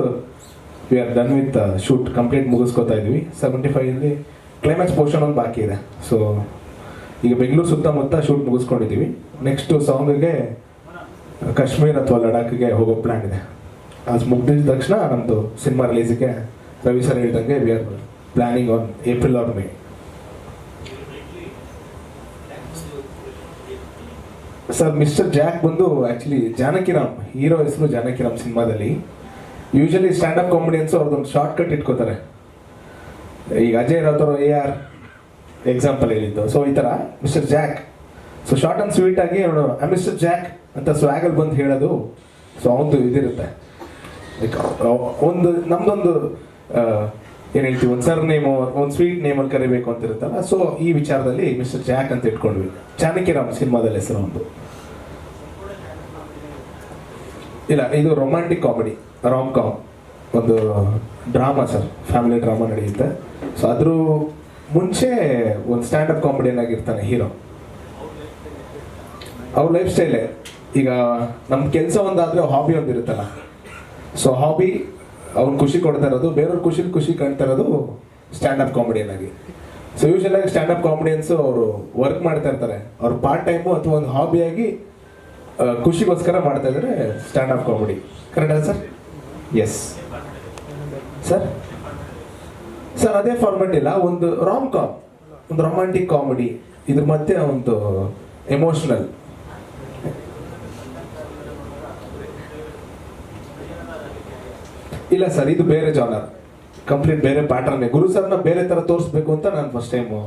we are done with shoot, complete ಮುಗಿಸ್ಕೊತಾ ಇದ್ವಿ. 75 ಕ್ಲೈಮ್ಯಾಕ್ಸ್ ಪೋರ್ಷನ್ ಒಂದು ಬಾಕಿ ಇದೆ. ಸೊ ಈಗ ಬೆಂಗಳೂರು ಸುತ್ತಮುತ್ತ ಶೂಟ್ ಮುಗಿಸ್ಕೊಂಡಿದ್ದೀವಿ. ನೆಕ್ಸ್ಟು ಸಾಂಗಿಗೆ ಕಾಶ್ಮೀರ್ ಅಥವಾ ಲಡಾಖ್ಗೆ ಹೋಗೋ ಪ್ಲ್ಯಾನ್ ಇದೆ. ಅದು ಮುಗ್ದಿದ ತಕ್ಷಣ ನಮ್ಮದು ಸಿನಿಮಾ ರಿಲೀಸಿಗೆ ರವಿ ಸರ್ ಹೇಳ್ದಂಗೆ we are planning on April or May. Sir mister Jack ಬಂದು ಆ್ಯಕ್ಚುಲಿ ಜಾನಕಿರಾಮ್, ಹೀರೋ ಹೆಸರು ಜಾನಕಿರಾಮ್. ಸಿನಿಮಾದಲ್ಲಿ ಯೂಶಲಿ ಸ್ಟ್ಯಾಂಡಪ್ ಕಾಮಿಡಿಯನ್ಸು ಅವ್ರದ್ದೊಂದು ಶಾರ್ಟ್ ಕಟ್ ಇಟ್ಕೋತಾರೆ. ಈಗ ಅಜಯ್ ರಾವ್ತವ್ರು AR ಎಕ್ಸಾಂಪಲ್ ಹೇಳಿದ್ದು. ಸೊ ಈ ಥರ mister Jack, so short and sweet ಆಗಿ ಅವನು ಮಿಸ್ಟರ್ ಜಾಕ್ ಅಂತ ಸ್ವ್ಯಾಗಲ್ಲಿ ಬಂದು ಹೇಳೋದು. ಸೊ ಅವನದು ಇದಿರುತ್ತೆ, ಲೈಕ್ ಒಂದು ನಮ್ದೊಂದು ಏನು ಹೇಳ್ತೀವಿ, ಒಂದು ಸರ್ ನೇಮು, ಒಂದು ಸ್ವೀಟ್ ನೇಮಲ್ಲಿ ಕರಿಬೇಕು ಅಂತ ಇರುತ್ತಲ್ಲ. ಸೊ ಈ ವಿಚಾರದಲ್ಲಿ ಮಿಸ್ಟರ್ ಜಾಕ್ ಅಂತ ಇಟ್ಕೊಂಡ್ವಿ. ಜಾನಕಿರಾಮ್ ಸಿನಿಮಾದಲ್ಲಿ ಹೆಸರು ಒಂದು. ಇಲ್ಲ, ಇದು ರೊಮ್ಯಾಂಟಿಕ್ ಕಾಮಿಡಿ, ರಾಮ್ ಕಾಮ್, ಒಂದು ಡ್ರಾಮಾ ಸರ್, ಫ್ಯಾಮಿಲಿ ಡ್ರಾಮಾ ನಡೆಯುತ್ತೆ. ಸೊ ಅದ್ರ ಮುಂಚೆ ಒಂದು ಸ್ಟ್ಯಾಂಡಪ್ ಕಾಮಿಡಿಯನ್ ಆಗಿರ್ತಾನೆ ಹೀರೋ. ಅವ್ರ ಲೈಫ್ ಸ್ಟೈಲೇ ಈಗ ನಮ್ಮ ಕೆಲಸ ಒಂದಾದರೆ ಹಾಬಿ ಒಂದಿರುತ್ತಲ್ಲ. ಸೊ ಹಾಬಿ ಅವ್ನು ಖುಷಿ ಕೊಡ್ತಾ ಇರೋದು, ಬೇರೆಯವ್ರ ಖುಷಿ ಕಾಣ್ತಾ ಇರೋದು ಸ್ಟ್ಯಾಂಡಪ್ ಕಾಮಿಡಿಯನ್ ಆಗಿ. ಸೊ ಯೂಶಲಾಗಿ ಸ್ಟ್ಯಾಂಡಪ್ ಕಾಮಿಡಿಯನ್ಸು ಅವರು ವರ್ಕ್ ಮಾಡ್ತಾ ಇರ್ತಾರೆ, ಅವ್ರ ಪಾರ್ಟ್ ಟೈಮು ಅಥವಾ ಒಂದು ಹಾಬಿಯಾಗಿ ಖುಷಿಗೋಸ್ಕರ ಮಾಡ್ತಾ ಇದ್ದಾರೆ ಸ್ಟ್ಯಾಂಡಪ್ ಕಾಮಿಡಿ. ಕರೆಕ್ಟಾ ಸರ್? Yes sir. ಸರ್ ಅದೇ ಫಾರ್ಮೆಟ್ ಇಲ್ಲ, ಒಂದು ರಾಮ್ ಕಾಮ್, ಒಂದು ರೊಮ್ಯಾಂಟಿಕ್ ಕಾಮಿಡಿ, ಇದ್ರ ಮಧ್ಯೆ ಒಂದು ಎಮೋಷನಲ್. ಇಲ್ಲ ಸರ್, ಇದು ಬೇರೆ ಜಾನರ್, ಕಂಪ್ಲೀಟ್ ಬೇರೆ ಪ್ಯಾಟರ್ನೇ. ಗುರು ಸರ್ನ ಬೇರೆ ಥರ ತೋರಿಸ್ಬೇಕು ಅಂತ ನಾನು ಫಸ್ಟ್ ಟೈಮು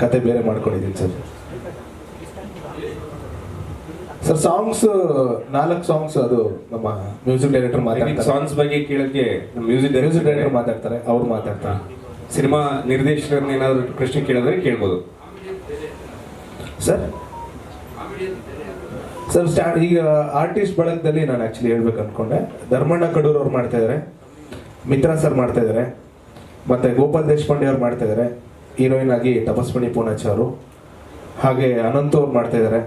ಕತೆ ಬೇರೆ ಮಾಡ್ಕೊಂಡಿದ್ದೀನಿ ಸರ್. ಸರ್ ಸಾಂಗ್ಸ್ 4 ಸಾಂಗ್ಸ್ ಅದು ನಮ್ಮ ಮ್ಯೂಸಿಕ್ ಡೈರೆಕ್ಟರ್ ಮಾತಾಡ್ತಾರೆ. ಸಾಂಗ್ಸ್ ಬಗ್ಗೆ ಕೇಳಕ್ಕೆ ನಮ್ಮ ಮ್ಯೂಸಿಕ್ ಡೈರೆಕ್ಟರ್ ಮಾತಾಡ್ತಾರೆ, ಅವ್ರು ಮಾತಾಡ್ತಾರೆ. ಸಿನಿಮಾ ನಿರ್ದೇಶಕರನ್ನ ಏನಾದರೂ ಪ್ರಶ್ನೆ ಕೇಳಿದ್ರೆ ಕೇಳ್ಬೋದು ಸರ್. ಸರ್ ಈಗ ಆರ್ಟಿಸ್ಟ್ ಬಳಗದಲ್ಲಿ ನಾನು ಆ್ಯಕ್ಚುಲಿ ಹೇಳ್ಬೇಕು ಅಂದ್ಕೊಂಡೆ. ಧರ್ಮಣ್ಣ ಕಡೂರ್ ಅವ್ರು ಮಾಡ್ತಾ ಇದ್ದಾರೆ, ಮಿತ್ರಾ ಸರ್ ಮಾಡ್ತಾ ಇದ್ದಾರೆ, ಮತ್ತು ಗೋಪಾಲ್ ದೇಶಪಾಂಡೆ ಅವ್ರು ಮಾಡ್ತಾ ಇದ್ದಾರೆ, ಹೀರೋಯಿನ್ ಆಗಿ ತಪಸ್ವಿನಿ ಪೂನಾಚ್ ಅವರು, ಹಾಗೆ ಅನಂತ್ ಅವ್ರು ಮಾಡ್ತಾ ಇದ್ದಾರೆ,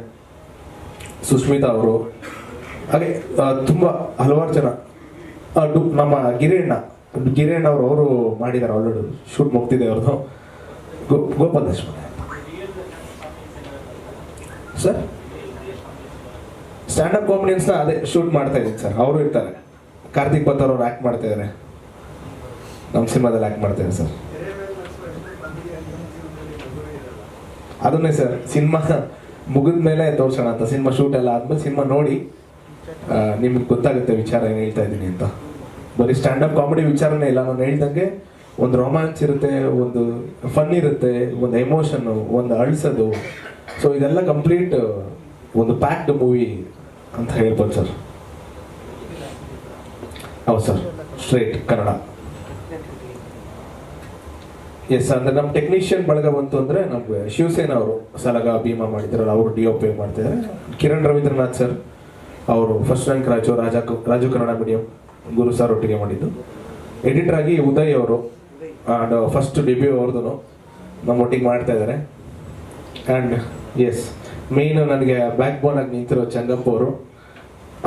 ಸುಸ್ಮಿತಾ ಅವರು, ಹಾಗೆ ತುಂಬ ಹಲವಾರು ಜನ. ನಮ್ಮ ಗಿರಿಯಣ್ಣ ಅವರು ಮಾಡಿದ್ದಾರೆ, ಆಲ್ರೆಡಿ ಶೂಟ್ ಮುಗ್ತಿದೆ ಅವ್ರದ್ದು. ಗೋಪಾಲ್ ದೇಶಪಾಂಡೆ ಸರ್. ಸ್ಟ್ಯಾಂಡಪ್ ಕಾಮಿಡಿಯನ್ಸ್ನ ಅದೇ ಶೂಟ್ ಮಾಡ್ತಾ ಇದ್ದೀನಿ ಸರ್, ಅವರು ಇರ್ತಾರೆ. ಕಾರ್ತಿಕ್ ಬತ್ತರ್ ಅವ್ರು ಆ್ಯಕ್ಟ್ ಮಾಡ್ತಾ ಇದ್ದಾರೆ, ನಮ್ಮ ಸಿನಿಮಾದಲ್ಲಿ ಆ್ಯಕ್ಟ್ ಮಾಡ್ತಾ ಇದ್ದಾರೆ ಸರ್. ಅದನ್ನೇ ಸರ್ ಸಿನಿಮಾ ಮುಗಿದ ಮೇಲೆ ತೋರ್ಸೋಣ ಅಂತ. ಸಿನಿಮಾ ಶೂಟ್ ಎಲ್ಲ ಆದ್ಮೇಲೆ ಸಿನಿಮಾ ನೋಡಿ ನಿಮ್ಗೆ ಗೊತ್ತಾಗುತ್ತೆ ವಿಚಾರ ಏನು ಹೇಳ್ತಾ ಇದ್ದೀನಿ ಅಂತ. ಬರೀ ಸ್ಟ್ಯಾಂಡಪ್ ಕಾಮಿಡಿ ವಿಚಾರನೇ ಇಲ್ಲ, ನಾನು ಹೇಳ್ದಂಗೆ ಒಂದು ರೊಮ್ಯಾನ್ಸ್ ಇರುತ್ತೆ, ಒಂದು ಫನ್ ಇರುತ್ತೆ, ಒಂದು ಎಮೋಷನ್ನು, ಒಂದು ಅಳಿಸೋದು. ಸೊ ಇದೆಲ್ಲ ಕಂಪ್ಲೀಟ್ ಒಂದು ಪ್ಯಾಕ್ಡ್ ಮೂವಿ ಅಂತ ಹೇಳ್ಬೋದು ಸರ್. ಹೌದು ಸರ್, ಸ್ಟ್ರೇಟ್ ಕನ್ನಡ. ಎಸ್, ಅಂದರೆ ನಮ್ಮ ಟೆಕ್ನಿಷಿಯನ್ ಬಳಗ ಬಂತು ಅಂದರೆ ನಮಗೆ ಶಿವಸೇನಾ ಅವರು ಸಲಗ ಭೀಮಾ ಮಾಡಿದಾರಲ್ಲ, ಅವರು DOP ಮಾಡ್ತಿದ್ದಾರೆ. ಕಿರಣ್ ರವೀಂದ್ರನಾಥ್ ಸರ್ ಅವರು first rank Raju Kannada medium Guru sir ಒಟ್ಟಿಗೆ ಮಾಡಿದ್ದು. ಎಡಿಟರ್ ಆಗಿ ಉದಯ್ ಅವರು ಆ್ಯಂಡ್ ಫಸ್ಟ್ ಡೆಬ್ಯೂ ಅವ್ರದ್ದು ನಮ್ಮ ಒಟ್ಟಿಗೆ ಮಾಡ್ತಾ ಇದ್ದಾರೆ. ಆ್ಯಂಡ್ ಎಸ್, ಮೇಯ್ನು ನನಗೆ ಬ್ಯಾಕ್ ಬೋನ್ ಆಗಿ ನಿಂತಿರೋ ಚಂಗಪ್ಪ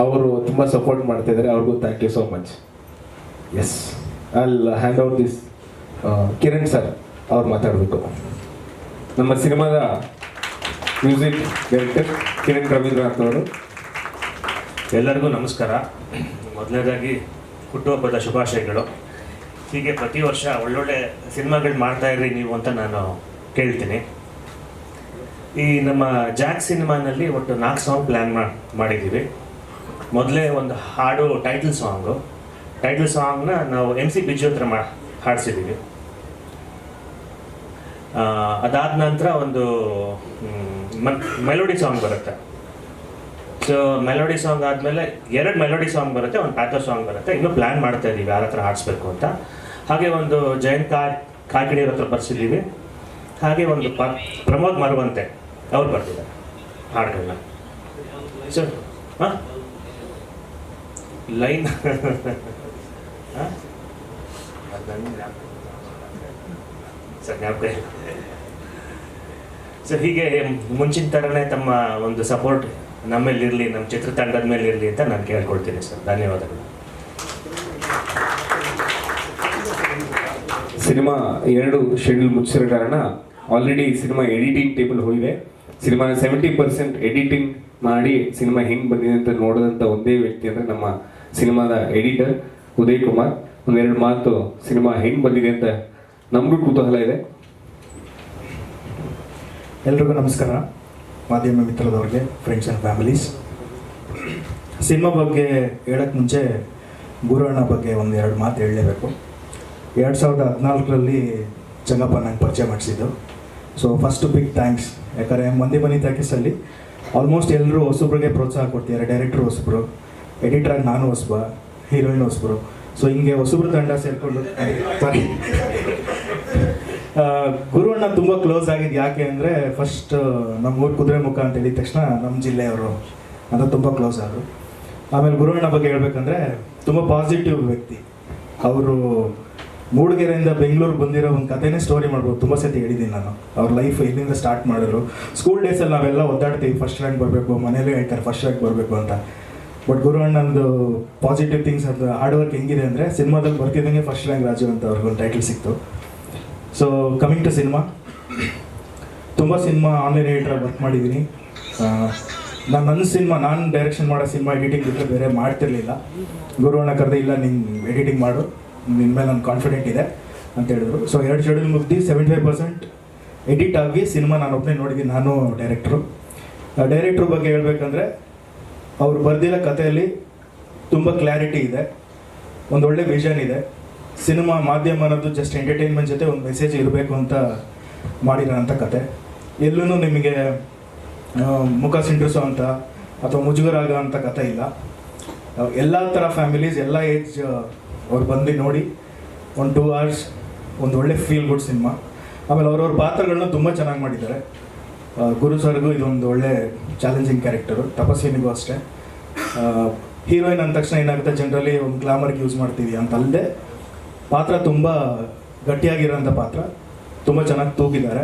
ಅವರು ತುಂಬ ಸಪೋರ್ಟ್ ಮಾಡ್ತಾ ಇದ್ದಾರೆ. ಅವ್ರಿಗೂ thank you so much. Yes, I hand over this Kiran sir, ಅವ್ರು ಮಾತಾಡಬೇಕು. ನಮ್ಮ ಸಿನಿಮಾದ ಮ್ಯೂಸಿಕ್ ಡೈರೆಕ್ಟರ್ ಕಿರಣ್ ರವೀಂದ್ರನಾಥ್ ಅವರು. ಎಲ್ಲರಿಗೂ ನಮಸ್ಕಾರ. ಮೊದಲನೇದಾಗಿ ಹುಟ್ಟುಹಬ್ಬದ ಶುಭಾಶಯಗಳು. ಹೀಗೆ ಪ್ರತಿ ವರ್ಷ ಒಳ್ಳೊಳ್ಳೆ ಸಿನಿಮಾಗಳು ಮಾಡ್ತಾ ಇರ್ರಿ ನೀವು ಅಂತ ನಾನು ಕೇಳ್ತೀನಿ. ಈ ನಮ್ಮ ಜಾಕ್ ಸಿನಿಮಾನಲ್ಲಿ ಒಟ್ಟು 4 ಸಾಂಗ್ ಪ್ಲ್ಯಾನ್ ಮಾಡಿದ್ದೀವಿ. ಮೊದಲೇ ಒಂದು ಹಾಡು ಟೈಟಲ್ ಸಾಂಗ್ನ ನಾವು MC ಬಿಜು ಹತ್ರ ಹಾಡಿಸಿದ್ದೀವಿ. ಅದಾದ ನಂತರ ಒಂದು ಮೆಲೋಡಿ ಸಾಂಗ್ ಬರುತ್ತೆ. ಸೊ ಮೆಲೋಡಿ ಸಾಂಗ್ ಆದಮೇಲೆ 2 ಮೆಲೋಡಿ ಸಾಂಗ್ ಬರುತ್ತೆ, ಒಂದು ಪ್ಯಾಥೋ ಸಾಂಗ್ ಬರುತ್ತೆ. ಇನ್ನೂ ಪ್ಲ್ಯಾನ್ ಮಾಡ್ತಾ ಇದ್ದೀವಿ ಯಾರ ಹತ್ರ ಹಾಡಿಸ್ಬೇಕು ಅಂತ. ಹಾಗೆ ಒಂದು ಜಯಂತ್ ಕಾಕಿಣಿಯವ್ರ ಹತ್ರ ಬರ್ಸಿದ್ದೀವಿ. ಹಾಗೆ ಒಂದು ಪ್ರಮೋದ್ ಮರುವಂತೆ ಅವ್ರು ಬರ್ತಿದ್ದಾರೆ ಹಾಡುಗಳನ್ನ. ಸೊ ಹಾಂ ಲೈನ್ ಸೊ ಹೀಗೆ ಮುಂಚಿನ ಥರನೇ ತಮ್ಮ ಒಂದು ಸಪೋರ್ಟ್ ನಮ್ಮ ಮೇಲೆ ಇರಲಿ, ನಮ್ಮ ಚಿತ್ರತಂಡದ ಮೇಲೆ ಇರಲಿ ಅಂತ ನಾನು ಕೇಳ್ಕೊಳ್ತೀನಿ ಸರ್. ಧನ್ಯವಾದಗಳು. ಸಿನಿಮಾ 2 ಶೆಡ್ಯೂಲ್ ಮುಚ್ಚಿರೋ ಕಾರಣ ಆಲ್ರೆಡಿ ಸಿನಿಮಾ ಎಡಿಟಿಂಗ್ ಟೇಬಲ್ ಹೋಗಿದೆ. ಸಿನಿಮಾನ 70% ಎಡಿಟಿಂಗ್ ಮಾಡಿ ಸಿನಿಮಾ ಹೆಂಗೆ ಬಂದಿದೆ ಅಂತ ನೋಡಿದಂಥ ಒಂದೇ ವ್ಯಕ್ತಿ ಅಂದರೆ ನಮ್ಮ ಸಿನಿಮಾದ ಎಡಿಟರ್ ಉದಯ್ ಕುಮಾರ್. ಒಂದೆರಡು ಮಾತು ಸಿನಿಮಾ ಹೆಂಗೆ ಬಂದಿದೆ ಅಂತ ನಮಗೂ ಕುತೂಹಲ ಇದೆ. ಎಲ್ರಿಗೂ ನಮಸ್ಕಾರ, ಮಾಧ್ಯಮ ಮಿತ್ರದವ್ರಿಗೆ, ಫ್ರೆಂಡ್ಸ್ ಆ್ಯಂಡ್ ಫ್ಯಾಮಿಲೀಸ್. ಸಿನಿಮಾ ಬಗ್ಗೆ ಹೇಳೋಕ್ಕೆ ಮುಂಚೆ ಗುರುವಣ್ಣ ಬಗ್ಗೆ ಒಂದು 2 ಮಾತು ಹೇಳಲೇಬೇಕು. 2014ರಲ್ಲಿ ಚಂಗಪ್ಪ ನಂಗೆ ಪರಿಚಯ ಮಾಡಿಸಿದ್ದು. So first big thanks. ಯಾಕಂದರೆ ಮಂದಿ ಮನಿ ಟಾಕೀಸಲ್ಲಿ ಆಲ್ಮೋಸ್ಟ್ ಎಲ್ಲರೂ ಹೊಸಬ್ರಿಗೆ ಪ್ರೋತ್ಸಾಹ ಕೊಡ್ತಿದ್ದಾರೆ. ಡೈರೆಕ್ಟ್ರು ಹೊಸಬ್ರು, ಎಡಿಟ್ರಾಗಿ ನಾನು ಹೊಸಬ, ಹೀರೋಯಿನ್ ಹೊಸಬ್ರು. ಸೊ ಹಿಂಗೆ ಹೊಸಬ್ರು ತಂಡ ಸೇರಿಕೊಂಡು ಸಾರಿ ಗುರುವಣ್ಣ ತುಂಬ ಕ್ಲೋಸ್ ಆಗಿದ್ದು ಯಾಕೆ ಅಂದರೆ ಫಸ್ಟ್ ನಮ್ಮ ಊರು ಕುದುರೆಮುಖ ಅಂತ ಹೇಳಿದ ತಕ್ಷಣ ನಮ್ಮ ಜಿಲ್ಲೆಯವರು ಅದು ತುಂಬ ಕ್ಲೋಸ್ ಆದರು. ಆಮೇಲೆ ಗುರುವಣ್ಣ ಬಗ್ಗೆ ಹೇಳ್ಬೇಕಂದ್ರೆ ತುಂಬ ಪಾಸಿಟಿವ್ ವ್ಯಕ್ತಿ. ಅವರು ಮೂಡಿಗೆರೆಯಿಂದ ಬೆಂಗಳೂರು ಬಂದಿರೋ ಒಂದು ಕಥೆನೇ ಸ್ಟೋರಿ ಮಾಡ್ಬೋದು. ತುಂಬ ಸತಿ ಹೇಳಿದ್ದೀನಿ ನಾನು. ಅವ್ರ ಲೈಫ್ ಇಲ್ಲಿಂದ ಸ್ಟಾರ್ಟ್ ಮಾಡಿದ್ರು. ಸ್ಕೂಲ್ ಡೇಸಲ್ಲಿ ನಾವೆಲ್ಲ ಒದ್ದಾಡ್ತೀವಿ, ಫಸ್ಟ್ ರ್ಯಾಂಕ್ ಬರಬೇಕು, ಮನೇಲೇ ಹೇಳ್ತಾರೆ ಫಸ್ಟ್ ರ್ಯಾಂಕ್ ಬರಬೇಕು ಅಂತ. ಬಟ್ ಗುರುವಣ್ಣಂದು ಪಾಸಿಟಿವ್ ಥಿಂಗ್ಸ್, ಅದು ಹಾರ್ಡ್ ವರ್ಕ್ ಹೆಂಗಿದೆ ಅಂದರೆ ಸಿನಿಮಾದಲ್ಲಿ ಬರ್ತಿದ್ದಂಗೆ ಫಸ್ಟ್ ರ್ಯಾಂಕ್ ರಾಜು ಅಂತ ಅವ್ರಿಗೊಂದು ಟೈಟಲ್ ಸಿಕ್ತು. ಸೊ ಕಮಿಂಗ್ ಟು ಸಿನಿಮಾ, ತುಂಬ ಸಿನಿಮಾ ಆನ್ಲೈನ್ ಎಡಿಟರ್ ವರ್ಕ್ ಮಾಡಿದ್ದೀನಿ. ನನ್ನ ಸಿನಿಮಾ, ನಾನು ಡೈರೆಕ್ಷನ್ ಮಾಡೋ ಸಿನಿಮಾ ಎಡಿಟಿಂಗ್ ಬಿಟ್ಟರೆ ಬೇರೆ ಮಾಡ್ತಿರ್ಲಿಲ್ಲ. ಗುರುವಣ್ಣ ಕರೆದು ಇಲ್ಲ ನೀನು ಎಡಿಟಿಂಗ್ ಮಾಡು, ನಿನ್ನ ಮೇಲೆ ನಾನು ಕಾನ್ಫಿಡೆಂಟ್ ಇದೆ ಅಂತ ಹೇಳಿದ್ರು. ಸೊ 2 ಶೆಡ್ಯೂಲ್ ಮುಗ್ದು 75% ಎಡಿಟ್ ಆಗಿ ಸಿನಿಮಾ ನಾನು ಒಬ್ಬನೇ ನೋಡಿದ್ದೀನಿ, ನಾನು ಡೈರೆಕ್ಟ್ರು ಬಗ್ಗೆ ಹೇಳ್ಬೇಕಂದ್ರೆ ಅವ್ರು ಬರೆದಿರೋ ಕಥೆಯಲ್ಲಿ ತುಂಬ ಕ್ಲಾರಿಟಿ ಇದೆ, ಒಂದು ಒಳ್ಳೆ ವಿಷನ್ ಇದೆ. ಸಿನಿಮಾ ಮಾಧ್ಯಮ ಅನ್ನೋದು ಜಸ್ಟ್ ಎಂಟರ್ಟೈನ್ಮೆಂಟ್ ಜೊತೆ ಒಂದು ಮೆಸೇಜ್ ಇರಬೇಕು ಅಂತ ಮಾಡಿರೋಂಥ ಕತೆ. ಎಲ್ಲೂ ನಿಮಗೆ ಮುಖ ಸಿಂಡ್ರಿಸೋ ಅಂತ ಅಥವಾ ಮುಜುಗರ ಆಗೋ ಅಂಥ ಕತೆ ಇಲ್ಲ. ಎಲ್ಲ ಥರ ಫ್ಯಾಮಿಲೀಸ್, ಎಲ್ಲ ಏಜ್ ಅವ್ರು ಬಂದು ನೋಡಿ ಒಂದು 2 hours ಒಂದು ಒಳ್ಳೆ ಫೀಲ್ ಗುಡ್ ಸಿನಿಮಾ. ಆಮೇಲೆ ಅವ್ರವ್ರ ಪಾತ್ರಗಳನ್ನ ತುಂಬ ಚೆನ್ನಾಗಿ ಮಾಡಿದ್ದಾರೆ. ಗುರು ಸರ್ಗೂ ಇದೊಂದು ಒಳ್ಳೆ ಚಾಲೆಂಜಿಂಗ್ ಕ್ಯಾರೆಕ್ಟರು, ತಪಸ್ವಿನಿಗೂ ಅಷ್ಟೇ. ಹೀರೋಯಿನ್ ಅಂದ ತಕ್ಷಣ ಏನಾಗುತ್ತೆ, ಜನರಲಿ ಒಂದು ಗ್ಲಾಮರ್ಗೆ ಯೂಸ್ ಮಾಡ್ತೀವಿ ಅಂತ ಅಲ್ಲದೆ ಪಾತ್ರ ತುಂಬ ಗಟ್ಟಿಯಾಗಿರೋಂಥ ಪಾತ್ರ, ತುಂಬ ಚೆನ್ನಾಗಿ ತೂಗಿದ್ದಾರೆ.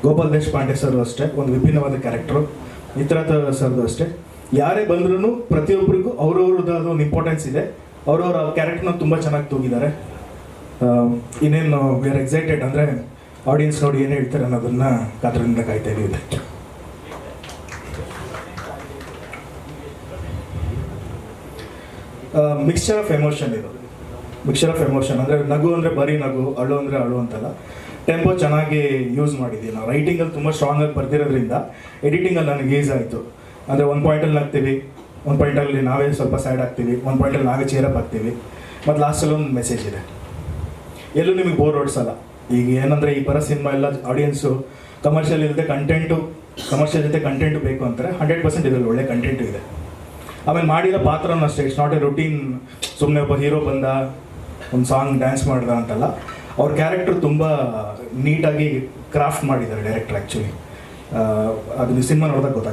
ಗೋಪಾಲ್ ದೇಶಪಾಂಡೆ ಸರ್ ಅಷ್ಟೇ, ಒಂದು ವಿಭಿನ್ನವಾದ ಕ್ಯಾರೆಕ್ಟರು. ಮಿತ್ರತ ಸರ್ದು ಅಷ್ಟೇ. ಯಾರೇ ಬಂದ್ರೂ ಪ್ರತಿಯೊಬ್ಬರಿಗೂ ಅವ್ರವ್ರದ್ದು ಒಂದು ಇಂಪಾರ್ಟೆನ್ಸ್ ಇದೆ. ಅವ್ರವ್ರ ಕ್ಯಾರೆಕ್ಟರ್ನ ತುಂಬ ಚೆನ್ನಾಗಿ ತೂಗಿದ್ದಾರೆ. ಇನ್ನೇನು ವಿ ಆರ್ ಎಕ್ಸೈಟೆಡ್, ಅಂದರೆ ಆಡಿಯನ್ಸ್ ನೋಡಿ ಏನು ಹೇಳ್ತಾರೆ ಅನ್ನೋದನ್ನು ಕಾತರದಿಂದ ಕಾಯ್ತಾ ಇದ್ದೀವಿ. ಮಿಕ್ಸ್ಚರ್ ಆಫ್ ಎಮೋಷನ್ ಇದು. ಮಿಕ್ಸ್ಚರ್ ಆಫ್ ಎಮೋಷನ್ ಅಂದರೆ ನಗು ಅಂದರೆ ಬರೀ ನಗು, ಅಳು ಅಂದರೆ ಅಳು ಅಂತಲ್ಲ. ಟೆಂಪೋ ಚೆನ್ನಾಗಿ ಯೂಸ್ ಮಾಡಿದ್ದೀವಿ ನಾವು. ರೈಟಿಂಗಲ್ಲಿ ತುಂಬ ಸ್ಟ್ರಾಂಗಾಗಿ ಬರ್ತಿರೋದ್ರಿಂದ ಎಡಿಟಿಂಗಲ್ಲಿ ನನಗೆ ಈಸ್ ಆಯಿತು. ಅಂದರೆ ಒಂದು ಪಾಯಿಂಟಲ್ಲಿ ನಗ್ತೀವಿ, ಒಂದು ಪಾಯಿಂಟಲ್ಲಿ ನಾವೇ ಸ್ವಲ್ಪ ಸ್ಯಾಡ್ ಆಗ್ತೀವಿ, ಒಂದು ಪಾಯಿಂಟಲ್ಲಿ ನಾವೇ ಚೇರಪ್ ಆಗ್ತೀವಿ, ಮತ್ತು ಲಾಸ್ಟಲ್ಲಿ ಒಂದು ಮೆಸೇಜ್ ಇದೆ. ಎಲ್ಲೂ ನಿಮಗೆ ಬೋರ್ ಹೊಡ್ಸಲ್ಲ. ಈಗ ಏನಂದರೆ ಈ ಬರೋ ಸಿನಿಮಾ ಎಲ್ಲ ಆಡಿಯನ್ಸು ಕಮರ್ಷಿಯಲ್ ಇಲ್ಲದೆ ಕಮರ್ಷಿಯಲ್ ಜೊತೆ ಕಂಟೆಂಟು ಬೇಕು ಅಂತಾರೆ. 100% ಇದರಲ್ಲಿ ಒಳ್ಳೆ ಕಂಟೆಂಟು ಇದೆ. ಆಮೇಲೆ ಮಾಡಿರೋ ಪಾತ್ರನೂ ಅಷ್ಟೇ, ಇಟ್ಸ್ ನಾಟ್ ಎ ರುಟೀನ್, ಸುಮ್ಮನೆ ಒಬ್ಬ ಹೀರೋ ಬಂದ ಒಂದು ಸಾಂಗ್ ಡ್ಯಾನ್ಸ್ ಮಾಡ್ದ ಅಂತಲ್ಲ. ಅವ್ರ ಕ್ಯಾರೆಕ್ಟರ್ ತುಂಬ ನೀಟಾಗಿ ಕ್ರಾಫ್ಟ್ ಮಾಡಿದ್ದಾರೆ ಡೈರೆಕ್ಟರ್. ಆ್ಯಕ್ಚುಲಿ ಅದು ನೀವು ಸಿನಿಮಾ ನೋಡಿದಾಗ ಗೊತ್ತಾಗುತ್ತೆ.